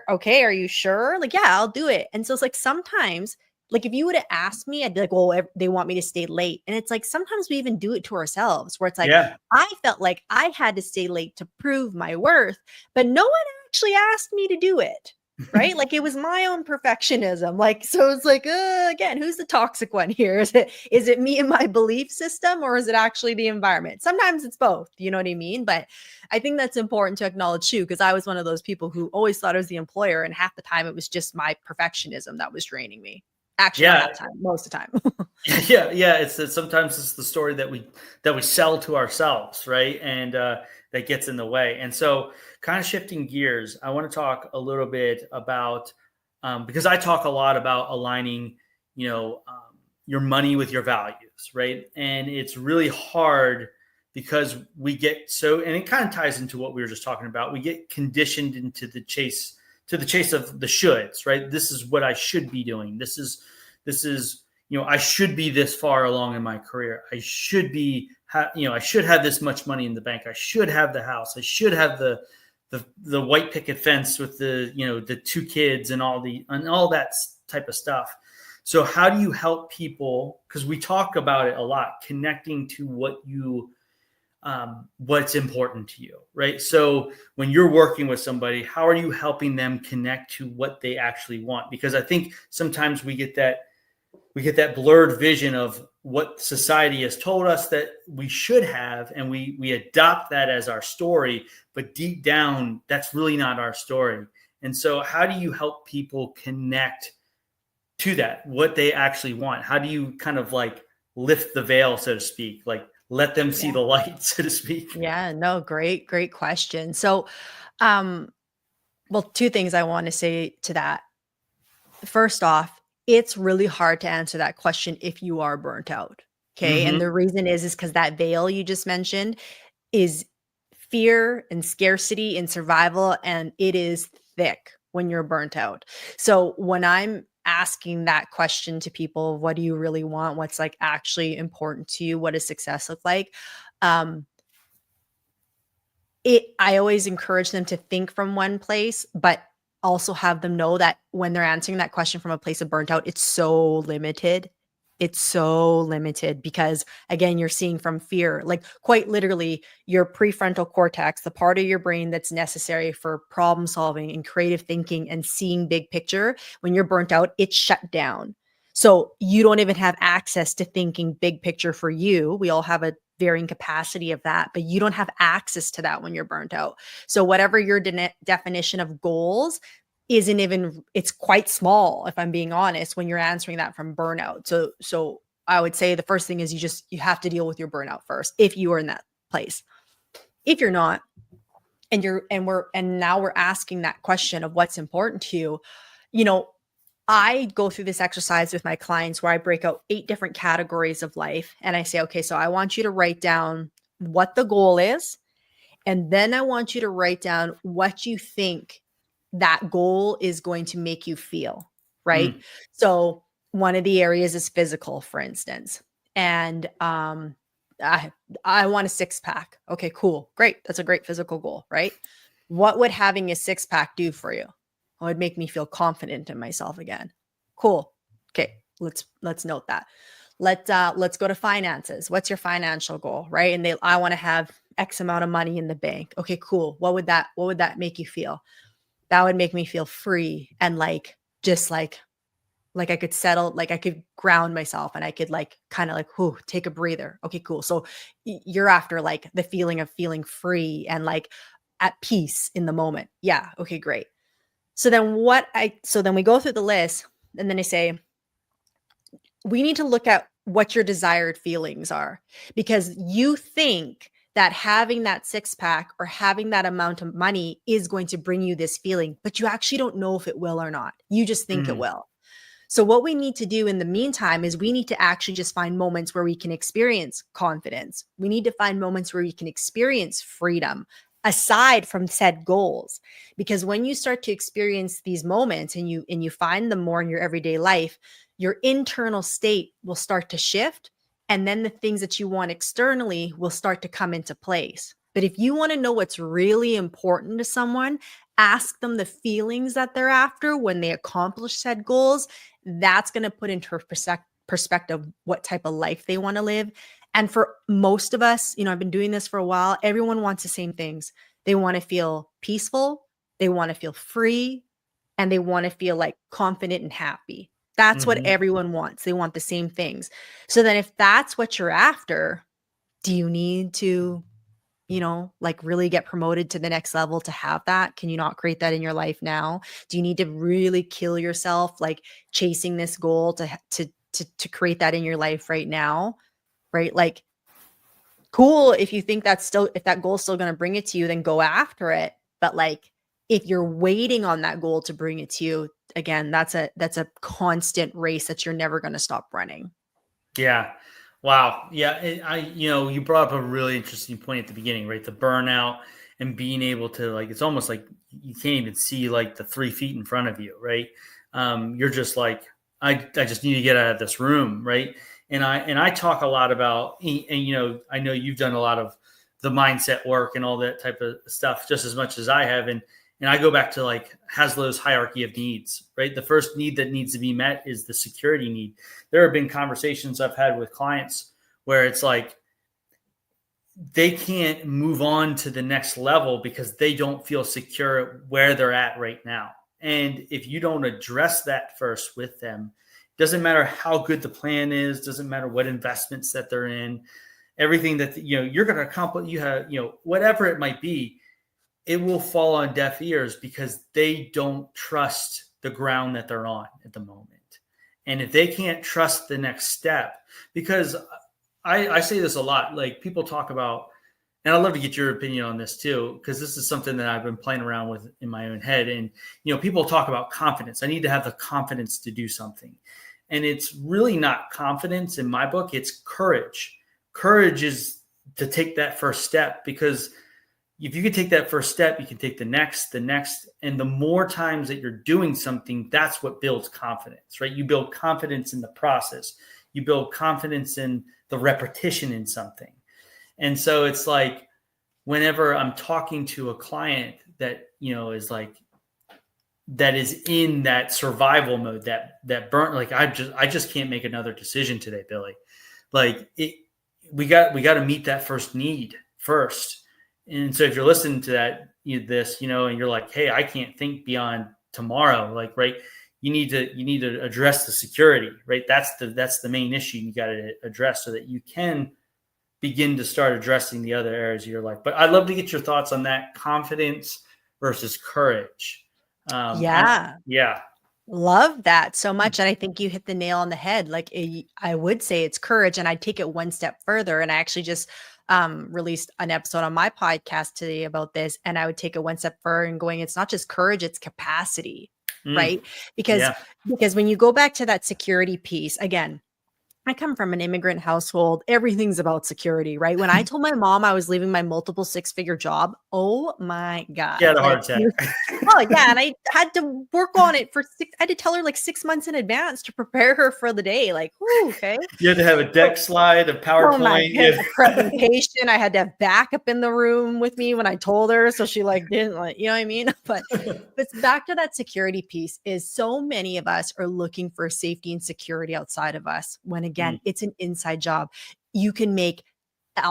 okay, are you sure? Like, yeah, I'll do it. And so it's like sometimes, like if you would have asked me, I'd be like, well, they want me to stay late. And it's like sometimes we even do it to ourselves where it's like, Yeah. I felt like I had to stay late to prove my worth, but no one actually asked me to do it. Right? Like it was my own perfectionism. Like, so it's like, again, who's the toxic one here? Is it me and my belief system, or is it actually the environment? Sometimes it's both, you know what I mean? But I think that's important to acknowledge too, because I was one of those people who always thought I was the employer, and half the time it was just my perfectionism that was draining me. Actually, not Yeah. half the time, most of the time. Yeah. It's sometimes it's the story that we sell to ourselves, right? And that gets in the way. And so, kind of shifting gears, I want to talk a little bit about, because I talk a lot about aligning, your money with your values, right? And it's really hard because we get so, and it kind of ties into what we were just talking about. We get conditioned into the chase of the shoulds, right? This is what I should be doing. This is I should be this far along in my career. I should be, I should have this much money in the bank. I should have the house. I should have the white picket fence with the two kids and all that type of stuff. So how do you help people? Because we talk about it a lot, connecting to what's important to you, right? So when you're working with somebody, how are you helping them connect to what they actually want? Because I think sometimes we get that blurred vision of what society has told us that we should have, and we adopt that as our story, but deep down that's really not our story. And so how do you help people connect to that, what they actually want? How do you kind of like lift the veil, so to speak, like let them see Yeah. the light, so to speak? Yeah. No, great question. So, um, well, two things I want to say to that. First off, it's really hard to answer that question if you are burnt out. Okay. And Mm-hmm. the reason is because that veil you just mentioned is fear and scarcity and survival, and it is thick when you're burnt out. So when I'm asking that question to people, what do you really want? What's like actually important to you? What does success look like? Um, I always encourage them to think from one place, but also have them know that when they're answering that question from a place of burnt out, it's so limited. It's so limited because again, you're seeing from fear, like quite literally your prefrontal cortex, the part of your brain that's necessary for problem solving and creative thinking and seeing big picture. When you're burnt out, it's shut down. So you don't even have access to thinking big picture for you. We all have a varying capacity of that, but you don't have access to that when you're burnt out. So whatever your definition of goals, isn't even, it's quite small, if I'm being honest, when you're answering that from burnout. So I would say the first thing is you have to deal with your burnout first if you are in that place. If you're not, and now we're asking that question of what's important to you, you know, I go through this exercise with my clients where I break out 8 different categories of life. And I say, okay, so I want you to write down what the goal is. And then I want you to write down what you think that goal is going to make you feel, right? Mm. So one of the areas is physical, for instance. And I I want a 6-pack. Okay, cool. Great. That's a great physical goal, right? What would having a 6-pack do for you? Well, it would make me feel confident in myself again. Cool. Okay, let's note that. Let's go to finances. What's your financial goal, right? And I want to have X amount of money in the bank. Okay, cool. What would that make you feel? That would make me feel free and just like I could settle, like I could ground myself and I could kind of whoo, take a breather. Okay, cool. So you're after like the feeling of feeling free and like at peace in the moment. Yeah. Okay, great. So then we go through the list and then I say, we need to look at what your desired feelings are, because you think that having that 6-pack or having that amount of money is going to bring you this feeling, but you actually don't know if it will or not. You just think it Mm. will. So what we need to do in the meantime is we need to actually just find moments where we can experience confidence. We need to find moments where we can experience freedom aside from said goals. Because when you start to experience these moments and you find them more in your everyday life, your internal state will start to shift. And then the things that you want externally will start to come into place. But if you want to know what's really important to someone, ask them the feelings that they're after when they accomplish said goals. That's going to put into perspective what type of life they want to live. And for most of us, I've been doing this for a while. Everyone wants the same things. They want to feel peaceful. They want to feel free, and they want to feel like confident and happy. That's what Hmm. everyone wants. They want the same things. So then if that's what you're after, do you need to really get promoted to the next level to have that? Can you not create that in your life now? Do you need to really kill yourself, like chasing this goal to create that in your life right now? Right? Like, cool. If you think if that goal is still going to bring it to you, then go after it. But like, if you're waiting on that goal to bring it to you, again, that's a constant race that you're never going to stop running. Yeah. Wow. Yeah. You brought up a really interesting point at the beginning, right? The burnout and being able to it's almost like you can't even see like the 3 feet in front of you, right? You're just like, I just need to get out of this room, right? And I talk a lot about, and I know you've done a lot of the mindset work and all that type of stuff just as much as I have, and I go back to like Haslow's hierarchy of needs, right? The first need that needs to be met is the security need. There have been conversations I've had with clients where it's like they can't move on to the next level because they don't feel secure where they're at right now. And if you don't address that first with them, doesn't matter how good the plan is, doesn't matter what investments that they're in, everything that you're going to accomplish, whatever it might be, it will fall on deaf ears because they don't trust the ground that they're on at the moment. And if they can't trust the next step, because I say this a lot, like people talk about, and I'd love to get your opinion on this too, because this is something that I've been playing around with in my own head. And, people talk about confidence. I need to have the confidence to do something. And it's really not confidence in my book. It's courage. Courage is to take that first step, because if you can take that first step, you can take the next, and the more times that you're doing something, that's what builds confidence, right? You build confidence in the process. You build confidence in the repetition in something. And so it's like, whenever I'm talking to a client that, is like, that is in that survival mode, that burnt, like, I just can't make another decision today, Billy. Like we got to meet that first need first. And so if you're listening to that, and you're like, hey, I can't think beyond tomorrow, like, right, you need to address the security, right? That's the main issue you got to address so that you can begin to start addressing the other areas of your life. But I'd love to get your thoughts on that, confidence versus courage. Yeah. Yeah. Love that so much. And I think you hit the nail on the head. Like I would say it's courage. And I'd take it one step further. And I actually just released an episode on my podcast today about this. And I would take it one step further and going, it's not just courage, it's capacity, Mm, right? Because yeah. because when you go back to that security piece, again, I come from an immigrant household. Everything's about security, right? When I told my mom I was leaving my multiple six-figure job, oh my She had God. a heart Like, attack. oh yeah. And I had to work on it I had to tell her like 6 months in advance to prepare her for the day. Like, ooh, okay. You had to have a deck slide, a Oh my PowerPoint. goodness, a presentation. I had to have backup in the room with me when I told her. So she like didn't like, you know what I mean? But it's back to that security piece is so many of us are looking for safety and security outside of us when again, Mm, it's an inside job. You can make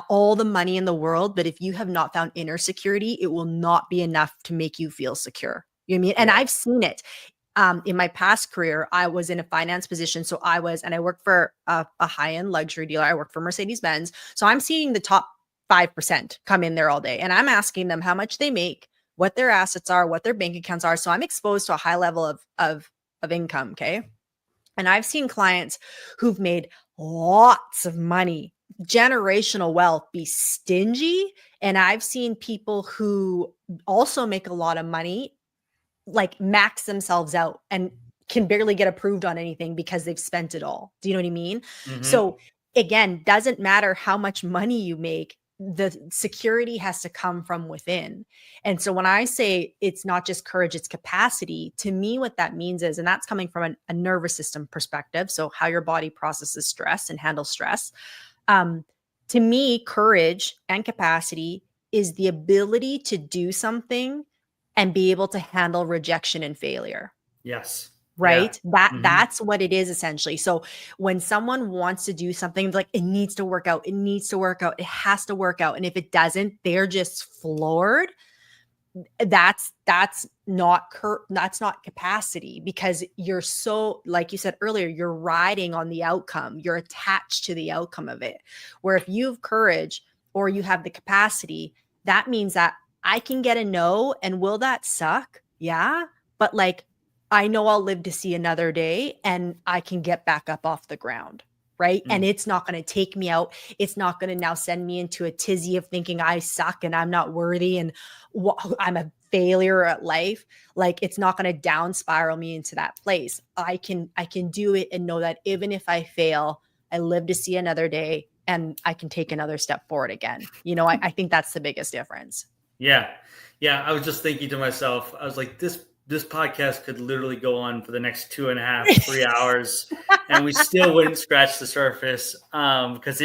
all the money in the world, but if you have not found inner security, it will not be enough to make you feel secure. You know what I mean? And yeah. I've seen it in my past career, I was in a finance position. So and I worked for a high-end luxury dealer. I worked for Mercedes-Benz. So I'm seeing the top 5% come in there all day. And I'm asking them how much they make, what their assets are, what their bank accounts are. So I'm exposed to a high level of income. Okay. And I've seen clients who've made lots of money, generational wealth, be stingy. And I've seen people who also make a lot of money like max themselves out and can barely get approved on anything because they've spent it all. Do you know what I mean? Hmm. So again, doesn't matter how much money you make, the security has to come from within. And so when I say it's not just courage, it's capacity, to me, what that means is, and that's coming from a nervous system perspective. So how your body processes stress and handles stress. Um, to me, courage and capacity is the ability to do something and be able to handle rejection and failure, Yes. Yeah. right? That Hmm. that's what it is essentially. So when someone wants to do something like it needs to work out, it needs to work out, it has to work out, and if it doesn't, they're just floored. That's not capacity because you're so, like you said earlier, you're riding on the outcome, you're attached to the outcome of it. Where if you have courage or you have the capacity, that means that I can get a no, and will that suck? Yeah, but like I know I'll live to see another day and I can get back up off the ground, right? And Mm, it's not going to take me out. It's not going to now send me into a tizzy of thinking I suck and I'm not worthy and I'm a failure at life. Like it's not going to down spiral me into that place. I can do it and know that even if I fail, I live to see another day and I can take another step forward again. I think that's the biggest difference. yeah. Yeah. I was just thinking to myself, I was like, this podcast could literally go on for the next 2.5, 3 hours, and we still wouldn't scratch the surface. Because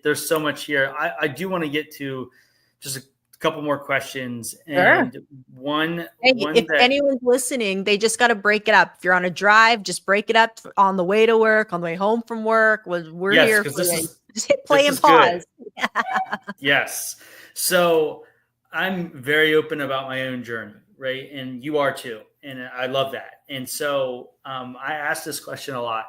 there's so much here. I do want to get to just a couple more questions. Sure. And one Hey, one if that anyone's listening, they just got to break it up. If you're on a drive, just break it up on the way to work, on the way home from work. We're yes, here because for this you. is Just hit play this and is good. pause. Yes. So I'm very open about my own journey, right? And you are too. And I love that. And so I ask this question a lot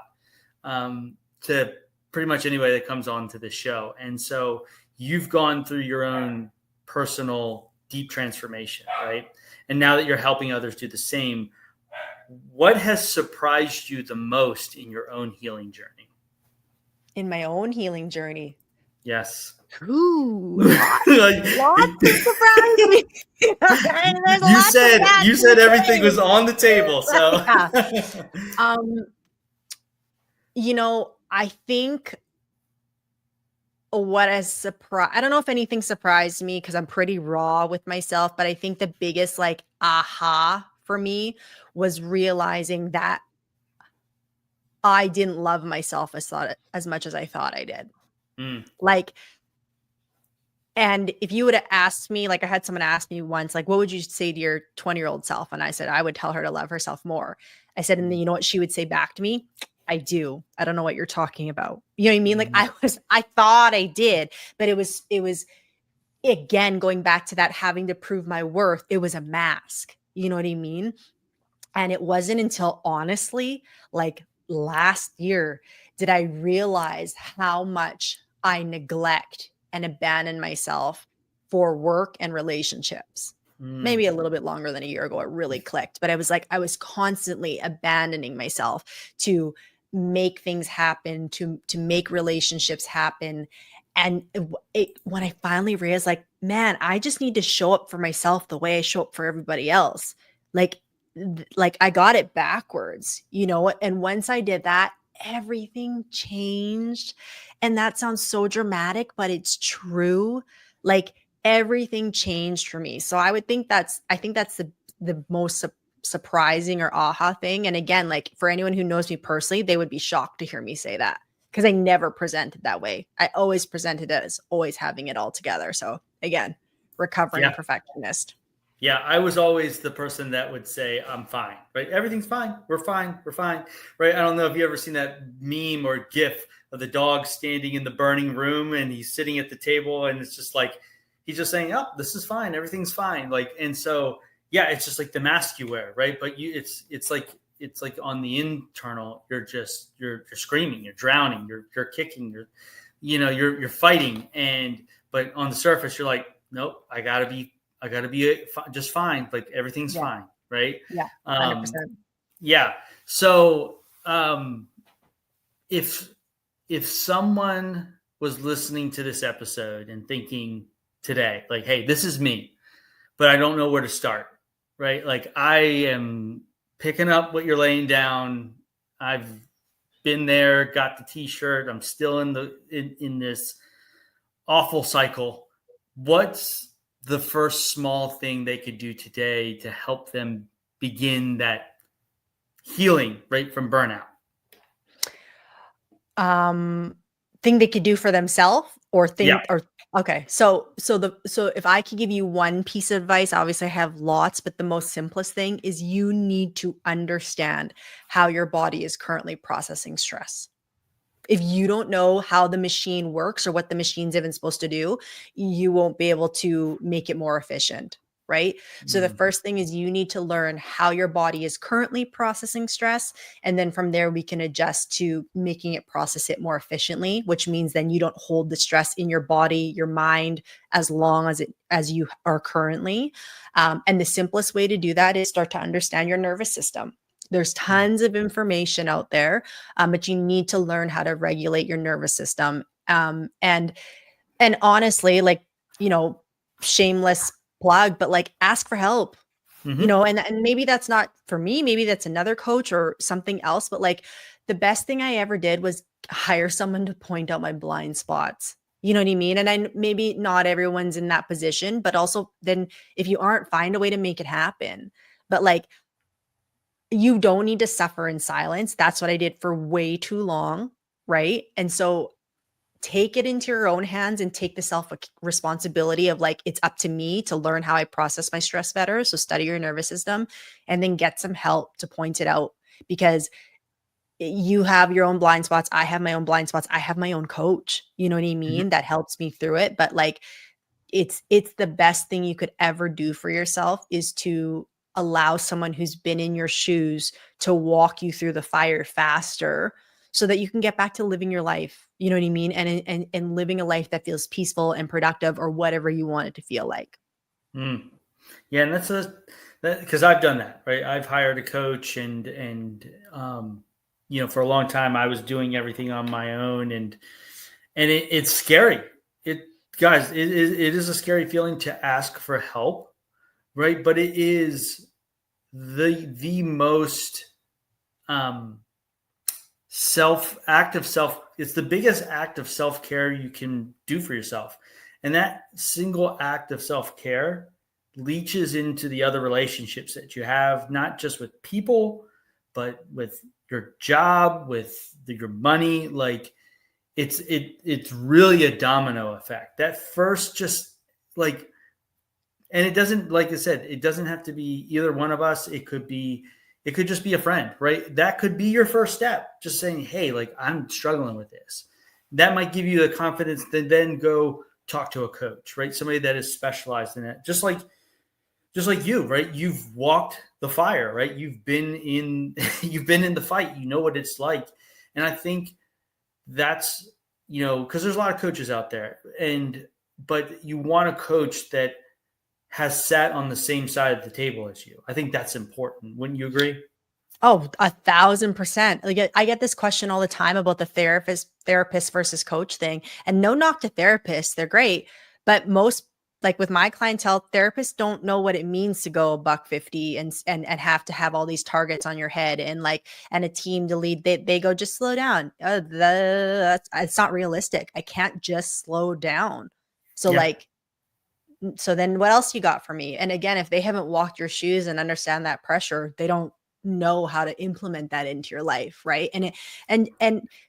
to pretty much anybody that comes on to the show. And so you've gone through your own personal deep transformation, right? And now that you're helping others do the same, what has surprised you the most in your own healing journey? In my own healing journey. Yes. Ooh, lots Like, to surprise me. And there's you lots of said that you to said everything say. was on the table. So Yeah. Um, I think what has surprised, I don't know if anything surprised me because I'm pretty raw with myself, but I think the biggest like aha for me was realizing that I didn't love myself as much as I thought I did. mm, Like, and if you would have asked me, like I had someone ask me once, like, what would you say to your 20-year-old self? And I said, I would tell her to love herself more. I said, and then mm, you know what she would say back to me? I do. I don't know what you're talking about. You know what I mean? Like mm, I thought I did, but it was again, going back to that having to prove my worth, it was a mask. You know what I mean? And it wasn't until honestly, like last year, did I realize how much I neglect and abandon myself for work and relationships. Mm. Maybe a little bit longer than a year ago, it really clicked. But I was like, I was constantly abandoning myself to make things happen, to make relationships happen. And when I finally realized, like, man, I just need to show up for myself the way I show up for everybody else. Like, like I got it backwards, you know. And once I did that, everything changed. And that sounds so dramatic, but it's true. Like everything changed for me. So I think that's the most surprising or aha thing. And again, like for anyone who knows me personally, they would be shocked to hear me say that because I never presented that way. I always presented it as always having it all together. So again, recovering Yeah. perfectionist. Yeah, I was always the person that would say, I'm fine, right? Everything's fine. We're fine. We're fine, right? I don't know if you ever seen that meme or GIF of the dog standing in the burning room and he's sitting at the table and it's just like, he's just saying, oh, this is fine. Everything's fine. Like, and so, yeah, it's just like the mask you wear, right? But it's like on the internal, you're screaming, you're drowning, you're kicking, you're fighting. But on the surface, you're like, nope, I gotta be just fine. Like everything's Yeah. fine, right? Yeah. 100%. Yeah. So if someone was listening to this episode and thinking today, like, hey, this is me, but I don't know where to start, right? Like I am picking up what you're laying down. I've been there, got the t-shirt. I'm still in this awful cycle. What's the first small thing they could do today to help them begin that healing right from burnout? Thing they could do for themselves or Yeah. okay. So if I could give you one piece of advice, obviously I have lots, but the most simplest thing is you need to understand how your body is currently processing stress. If you don't know how the machine works or what the machine's even supposed to do, you won't be able to make it more efficient, right? So the Mm. first thing is you need to learn how your body is currently processing stress. And then from there, we can adjust to making it process it more efficiently, which means then you don't hold the stress in your body, your mind as long as you are currently. And the simplest way to do that is start to understand your nervous system. There's tons of information out there, but you need to learn how to regulate your nervous system. And honestly, like, you know, shameless plug, but like ask for help, you Mm-hmm. know, and maybe that's not for me, maybe that's another coach or something else. But like the best thing I ever did was hire someone to point out my blind spots. You know what I mean? And I maybe not everyone's in that position, but also then if you aren't, find a way to make it happen. But like you don't need to suffer in silence. That's what I did for way too long, right? And so take it into your own hands and take the self responsibility of like, it's up to me to learn how I process my stress better. So study your nervous system and then get some help to point it out because you have your own blind spots. I have my own blind spots. I have my own coach, you know what I Mm-hmm. mean? That helps me through it. But like, it's the best thing you could ever do for yourself is to allow someone who's been in your shoes to walk you through the fire faster so that you can get back to living your life. You know what I mean? And living a life that feels peaceful and productive or whatever you want it to feel like. Mm. Yeah, and that's because I've done that, right? I've hired a coach, and for a long time I was doing everything on my own, and it's scary. It guys, it is a scary feeling to ask for help, right? But it is the most um, it's the biggest act of self-care you can do for yourself, and that single act of self-care leaches into the other relationships that you have, not just with people but with your job, with your money. Like it's really a domino effect. That first, just like, and it doesn't, like I said, it doesn't have to be either one of us. It could just be a friend, right? That could be your first step. Just saying, hey, like, I'm struggling with this. That might give you the confidence to then go talk to a coach, right? Somebody that is specialized in it. Just like you, right? You've walked the fire, right? You've been in you've been in the fight. You know what it's like. And I think that's, because there's a lot of coaches out there, but you want a coach that has sat on the same side of the table as you. I think that's important. Wouldn't you agree? Oh, 1,000%. Like I get this question all the time about the therapist versus coach thing. And no knock to therapists, they're great. But most, like with my clientele, therapists don't know what it means to go $150 and have to have all these targets on your head and a team to lead. They go, just slow down. It's not realistic. I can't just slow down. So Yeah. so then what else you got for me? And again, if they haven't walked your shoes and understand that pressure, they don't know how to implement that into your life, right? And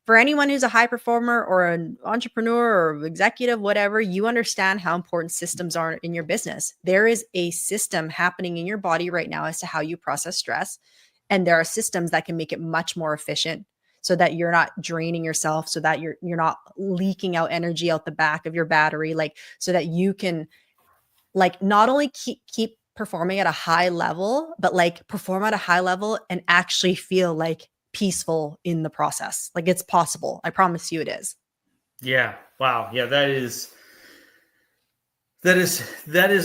for anyone who's a high performer or an entrepreneur or executive, whatever, you understand how important systems are in your business. There is a system happening in your body right now as to how you process stress, and there are systems that can make it much more efficient so that you're not draining yourself, so that you're not leaking out energy out the back of your battery, so that you can not only keep performing at a high level, but perform at a high level and actually feel peaceful in the process. It's possible. I promise you it is. Yeah. Wow. Yeah. That is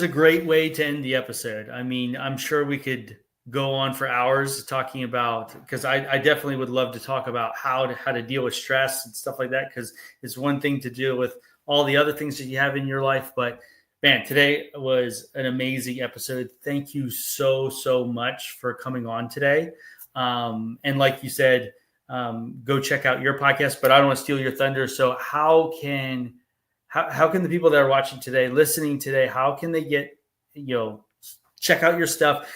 a great way to end the episode. I mean, I'm sure we could go on for hours talking about, because I definitely would love to talk about how to deal with stress and stuff like that, because it's one thing to deal with all the other things that you have in your life, but man, today was an amazing episode. Thank you so much for coming on today. And like you said, go check out your podcast, but I don't want to steal your thunder. So how can the people that are watching today, listening today, how can they get, check out your stuff?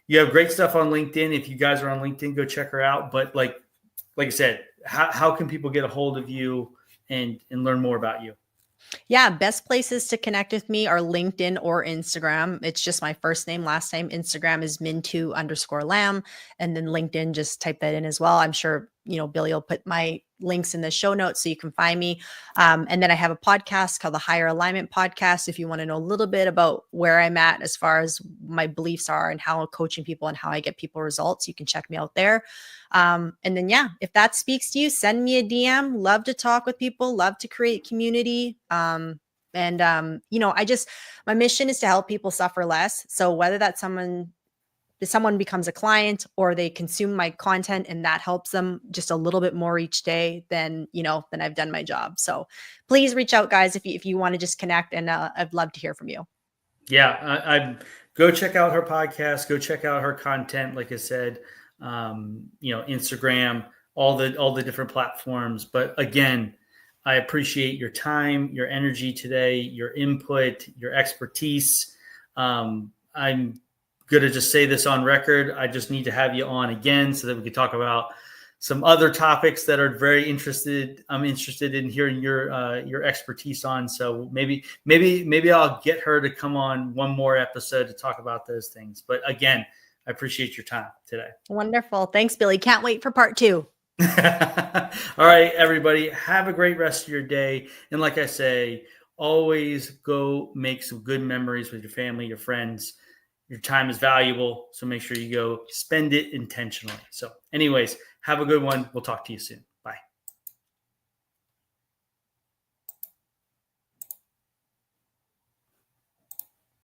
You have great stuff on LinkedIn. If you guys are on LinkedIn, go check her out. But like I said, how can people get a hold of you and learn more about you? Yeah, best places to connect with me are LinkedIn or Instagram. It's just my first name, last name. Instagram is Minh-Tu_Lam. And then LinkedIn, just type that in as well. I'm sure, Billy will put my links in the show notes so you can find me. And then I have a podcast called the Higher Alignment Podcast. If you want to know a little bit about where I'm at as far as my beliefs are and how I'm coaching people and how I get people results, you can check me out there. And then, yeah, if that speaks to you, send me a DM. Love to talk with people, love to create community. My mission is to help people suffer less. So whether that's someone becomes a client or they consume my content and that helps them just a little bit more each day, then I've done my job. So please reach out, guys, if you want to just connect, and I'd love to hear from you. Yeah. I go check out her podcast, go check out her content. Like I said, Instagram, all the different platforms. But again, I appreciate your time, your energy today, your input, your expertise. I'm going to just say this on record. I just need to have you on again so that we can talk about some other topics that are I'm interested in hearing your expertise on. So maybe I'll get her to come on one more episode to talk about those things. But again, I appreciate your time today. Wonderful. Thanks, Billy. Can't wait for part 2. All right, everybody, have a great rest of your day. And like I say, always go make some good memories with your family, your friends. Your time is valuable, so make sure you go spend it intentionally. So anyways, have a good one. We'll talk to you soon.